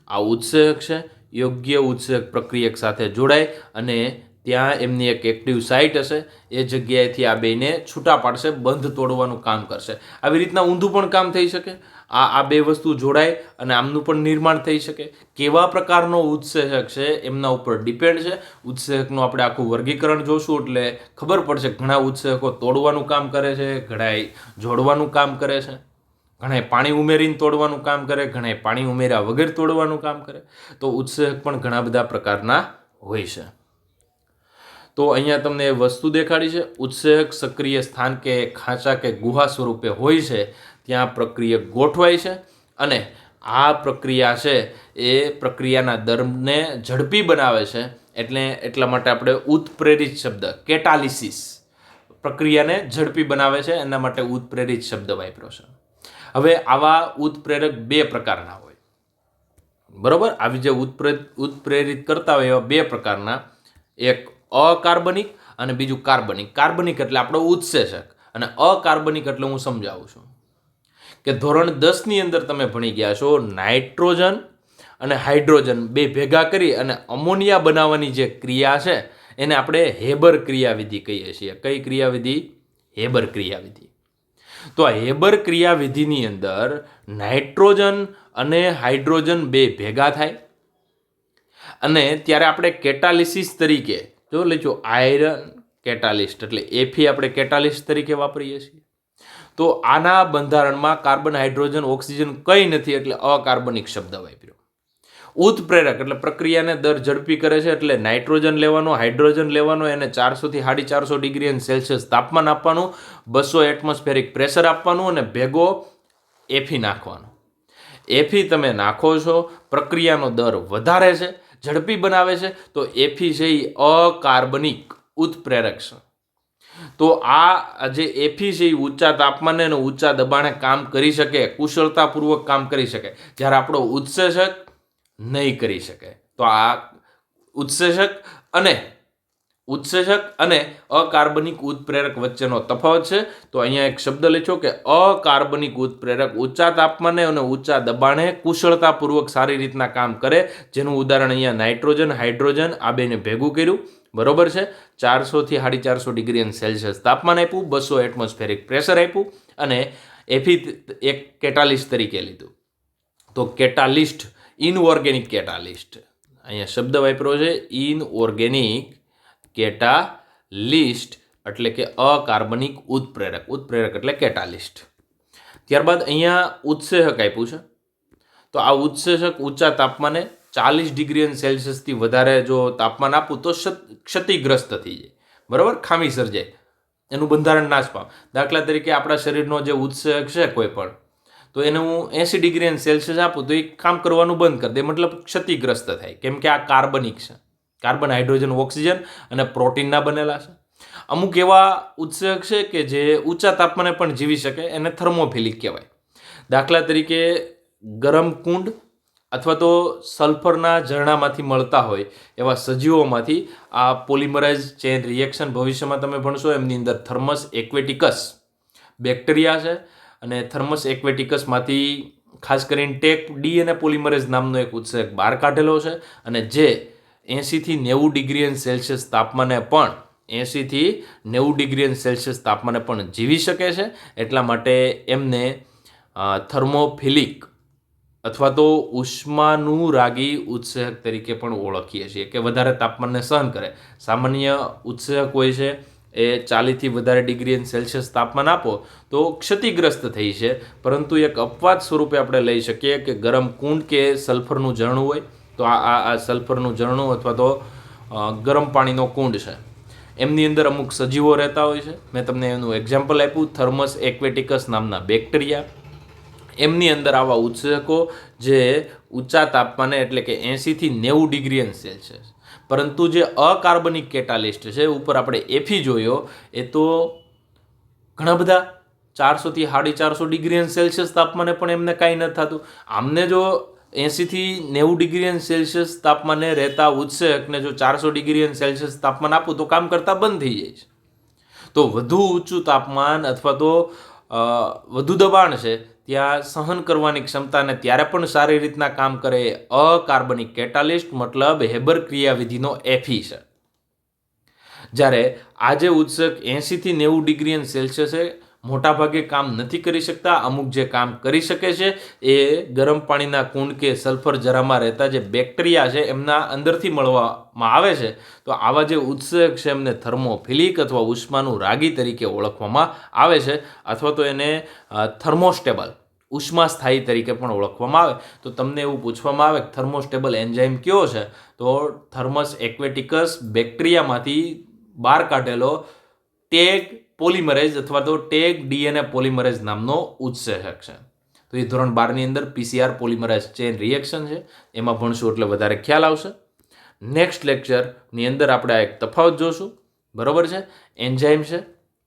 આ ઉત્સેચક છે. યોગ્ય ઉત્સેચક પ્રક્રિયક સાથે જોડાય અને ત્યાં એમની એક એક્ટિવ સાઇટ હશે, એ જગ્યાએથી આ બેને છૂટા પાડશે, બંધ તોડવાનું કામ કરશે. આવી રીતના ઊંધું પણ કામ થઈ શકે. આ બે વસ્તુ જોડાય અને આમનું પણ નિર્માણ થઈ શકે. કેવા પ્રકારનો ઉત્સેચક છે એમના ઉપર ડિપેન્ડ છે. ઉત્સેચકનું આપણે આખું વર્ગીકરણ જોશું એટલે ખબર પડશે. ઘણા ઉત્સેચકો તોડવાનું કામ કરે છે, ઘણા જોડવાનું કામ કરે છે, ઘણા પાણી ઉમેરીને તોડવાનું કામ કરે, ઘણા પાણી ઉમેર્યા વગર તોડવાનું કામ કરે. તો ઉત્સેચક પણ ઘણા બધા પ્રકારના હોય છે. તો અહીંયા તમને એ વસ્તુ દેખાડી છે. ઉત્સેચક સક્રિય સ્થાન કે ખાંચા કે ગુહા સ્વરૂપે હોય છે, ત્યાં પ્રક્રિયક ગોઠવાય છે અને આ પ્રક્રિયા છે એ પ્રક્રિયાના દરને ઝડપી બનાવે છે. એટલા માટે આપણે ઉત્પ્રેરિત શબ્દ કેટાલિસિસ, પ્રક્રિયાને ઝડપી બનાવે છે, એના માટે ઉત્પ્રેરિત શબ્દ વાપર્યો છે. હવે આવા ઉત્પ્રેરક બે પ્રકારના હોય, બરોબર. આવી જે ઉત્પ્રેરિત કરતા હોય એવા બે પ્રકારના, એક અકાર્બનિક અને બીજું કાર્બનિક. કાર્બનિક એટલે આપણો ઉત્સેચક અને અકાર્બનિક એટલે હું સમજાવું છું કે ધોરણ 10ની અંદર તમે ભણી ગયા છો, નાઇટ્રોજન અને હાઇડ્રોજન બે ભેગા કરી અને અમોનિયા બનાવવાની જે ક્રિયા છે એને આપણે હેબર ક્રિયાવિધિ કહીએ છીએ. કઈ ક્રિયાવિધિ? હેબર ક્રિયાવિધિ. તો આ હેબર ક્રિયાવિધિની અંદર નાઇટ્રોજન અને હાઇડ્રોજન બે ભેગા થાય અને ત્યારે આપણે કેટાલિસિસ તરીકે જો લેજો આયરન કેટાલિસ્ટ એટલે એફી આપણે કેટાલિસ્ટ તરીકે વાપરીએ છીએ. તો આના બંધારણમાં કાર્બન, હાઇડ્રોજન, ઓક્સિજન કંઈ નથી એટલે અકાર્બનિક શબ્દ વાપર્યો. ઉત્પ્રેરક એટલે પ્રક્રિયાને દર ઝડપી કરે છે એટલે નાઇટ્રોજન લેવાનો, હાઇડ્રોજન લેવાનો, એને 400 થી 450 ડિગ્રી સેલ્સિયસ તાપમાન આપવાનું, 200 એટમોસ્ફેરિક પ્રેશર આપવાનું અને ભેગો એફી નાખવાનો. એફી તમે નાખો છો, પ્રક્રિયાનો દર વધારે છે, ઝડપી બનાવે છે, તો એફી છે એ અકાર્બનિક ઉત્પ્રેરક છે. તો આ જે એફી છે એ ઊંચા તાપમાને અને ઊંચા દબાણે કામ કરી શકે, કુશળતાપૂર્વક કામ કરી શકે, જ્યારે આપણો ઉત્સેચક નહીં કરી શકે. તો આ ઉત્સેચક અને અકાર્બનિક ઉત્પ્રેરક વચ્ચેનો તફાવત છે. તો અહીંયા એક શબ્દ લખ્યો કે અકાર્બનિક ઉત્પ્રેરક ઊંચા તાપમાને અને ઊંચા દબાણે કુશળતાપૂર્વક સારી રીતના કામ કરે, જેનું ઉદાહરણ અહીંયા નાઇટ્રોજન, હાઇડ્રોજન આ બેને ભેગું કર્યું, બરોબર છે. 400 થી 450 ડિગ્રી સેલ્સિયસ તાપમાન આપ્યું, 200 એટમોસ્ફેરિક પ્રેશર આપ્યું અને એફી એક કેટાલિસ્ટ તરીકે લીધું. તો કેટાલિસ્ટ, ઇનઓર્ગેનિક કેટાલિસ્ટ, અહીંયા શબ્દ વાપર્યો છે ઇનઓર્ગેનિક કેટાલિસ્ટ એટલે કે અકાર્બનિક ઉત્પ્રેરક. ઉત્પ્રેરક એટલે કેટાલિસ્ટ. ત્યારબાદ અહીંયા ઉત્સેચક આપ્યું છે. તો આ ઉત્સેચક ઊંચા તાપમાને 40 ડિગ્રી સેલ્સિયસથી વધારે જો તાપમાન આપું તો ક્ષતિગ્રસ્ત થઈ જાય, બરાબર, ખામી સર્જાય, એનું બંધારણ નાશ પામે. દાખલા તરીકે આપણા શરીરનો જે ઉત્સેચક છે કોઈ પણ, તો એને હું 80 ડિગ્રી સેલ્સિયસ આપું તો એ કામ કરવાનું બંધ કરી દે, મતલબ ક્ષતિગ્રસ્ત થાય. કેમ કે આ કાર્બનિક છે. કાર્બન, હાઇડ્રોજન, ઓક્સિજન અને પ્રોટીનના બનેલા છે. અમુક એવા ઉત્સેચક છે કે જે ઊંચા તાપમાને પણ જીવી શકે, એને થર્મોફિલિક કહેવાય. દાખલા તરીકે ગરમ કુંડ અથવા તો સલ્ફરના ઝરણામાંથી મળતા હોય એવા સજીવોમાંથી આ પોલિમરાઇઝ ચેન રિએક્શન ભવિષ્યમાં તમે ભણશો, એમની અંદર થર્મસ એક્વેટિકસ બેક્ટેરિયા છે અને થર્મસ એક્વેટિકસમાંથી ખાસ કરીને ટેક ડીએનએ પોલિમરેઝ નામનો એક ઉત્સેચક બહાર કાઢેલો છે અને જે 80 થી 90 ડિગ્રી સેલ્સિયસ તાપમાને પણ 80 થી 90 ડિગ્રી સેલ્સિયસ તાપમાને પણ જીવી શકે છે. એટલા માટે એમને થર્મોફિલિક અથવા તો ઉષ્માનુરાગી ઉત્સેચક તરીકે પણ ઓળખીએ છીએ કે વધારે તાપમાનને સહન કરે. સામાન્ય ઉત્સેચક હોય છે એ 40 થી વધારે ડિગ્રી સેલ્સિયસ તાપમાન આપો તો ક્ષતિગ્રસ્ત થઈ છે, પરંતુ એક અપવાદ સ્વરૂપે આપણે લઈ શકીએ કે ગરમ કુંડ કે સલ્ફરનું ઝરણું હોય તો આ સલ્ફરનું ઝરણું અથવા તો ગરમ પાણીનો કુંડ છે, એમની અંદર અમુક સજીવો રહેતા હોય છે. મેં તમને એનું એક્ઝામ્પલ આપ્યું, થર્મસ એક્વેટિકસ નામના બેક્ટેરિયા. એમની અંદર આવા ઉત્સેચકો જે ઊંચા તાપમાને એટલે કે 80 થી 90 ડિગ્રી સેલ્સિયસ, પરંતુ જે અકાર્બનિક કેટાલિસ્ટ છે ઉપર આપણે એફી જોયો એ તો ઘણા બધા 400 થી 450 ડિગ્રી સેલ્સિયસ તાપમાને પણ એમને કાંઈ નથી થતું. આમને જો 80 થી 90 ડિગ્રી સેલ્સિયસ તાપમાને રહેતા ઉત્સેચકને જો 400 ડિગ્રી તાપમાન આપું તો કામ કરતા બંધ થઈ જાય છે. તો વધુ ઊંચું તાપમાન અથવા તો વધુ દબાણ છે ત્યાં સહન કરવાની ક્ષમતાને ત્યારે પણ સારી રીતના કામ કરે અકાર્બનિક કેટાલિસ્ટ મતલબ હેબર ક્રિયાવિધિનો એફી છે. જ્યારે આ જે ઉત્સેચક 80 થી 90 ડિગ્રી સેલ્સિયસે મોટાભાગે કામ નથી કરી શકતા. અમુક જે કામ કરી શકે છે એ ગરમ પાણીના કુંડ કે સલ્ફર જરામાં રહેતા જે બેક્ટેરિયા છે એમના અંદરથી મળવામાં આવે છે. તો આવા જે ઉત્સેચક છે એમને થર્મોફિલિક અથવા ઉષ્માનું રાગી તરીકે ઓળખવામાં આવે છે, અથવા તો એને થર્મોસ્ટેબલ ઉષ્માસ્થાયી તરીકે પણ ઓળખવામાં આવે. તો તમને એવું પૂછવામાં આવે કે થર્મોસ્ટેબલ એન્ઝાઇમ કયો છે, તો થર્મસ એક્વેટિકસ બેક્ટેરિયામાંથી બહાર કાઢેલો ટેગ પોલિમરેઝ અથવા તો ટેગ ડીએનએ પોલિમરેઝ નામનો ઉત્સેચક છે. તો એ ધોરણ 12ની અંદર પીસીઆર પોલિમરેઝ ચેઇન રિએક્શન છે, એમાં ભણશું એટલે વધારે ખ્યાલ આવશે. નેક્સ્ટ લેક્ચરની અંદર આપણે આ એક તફાવત જોશું, બરાબર છે. એન્ઝાઇમ છે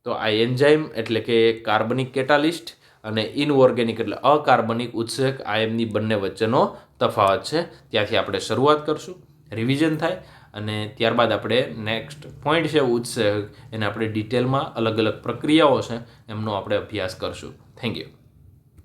તો આ એન્ઝાઇમ એટલે કે કાર્બનિક કેટાલિસ્ટ અને ઇનઓર્ગેનિક એટલે અકાર્બનિક ઉત્સેચક આ એમની બંને વચ્ચેનો તફાવત છે. ત્યાંથી આપણે શરૂઆત કરશું, રિવિઝન થાય અને ત્યારબાદ આપણે નેક્સ્ટ પોઈન્ટ છે ઉત્સેચક, એને આપણે ડિટેલમાં અલગ અલગ પ્રક્રિયાઓ છે એમનો આપણે અભ્યાસ કરશું. Thank you.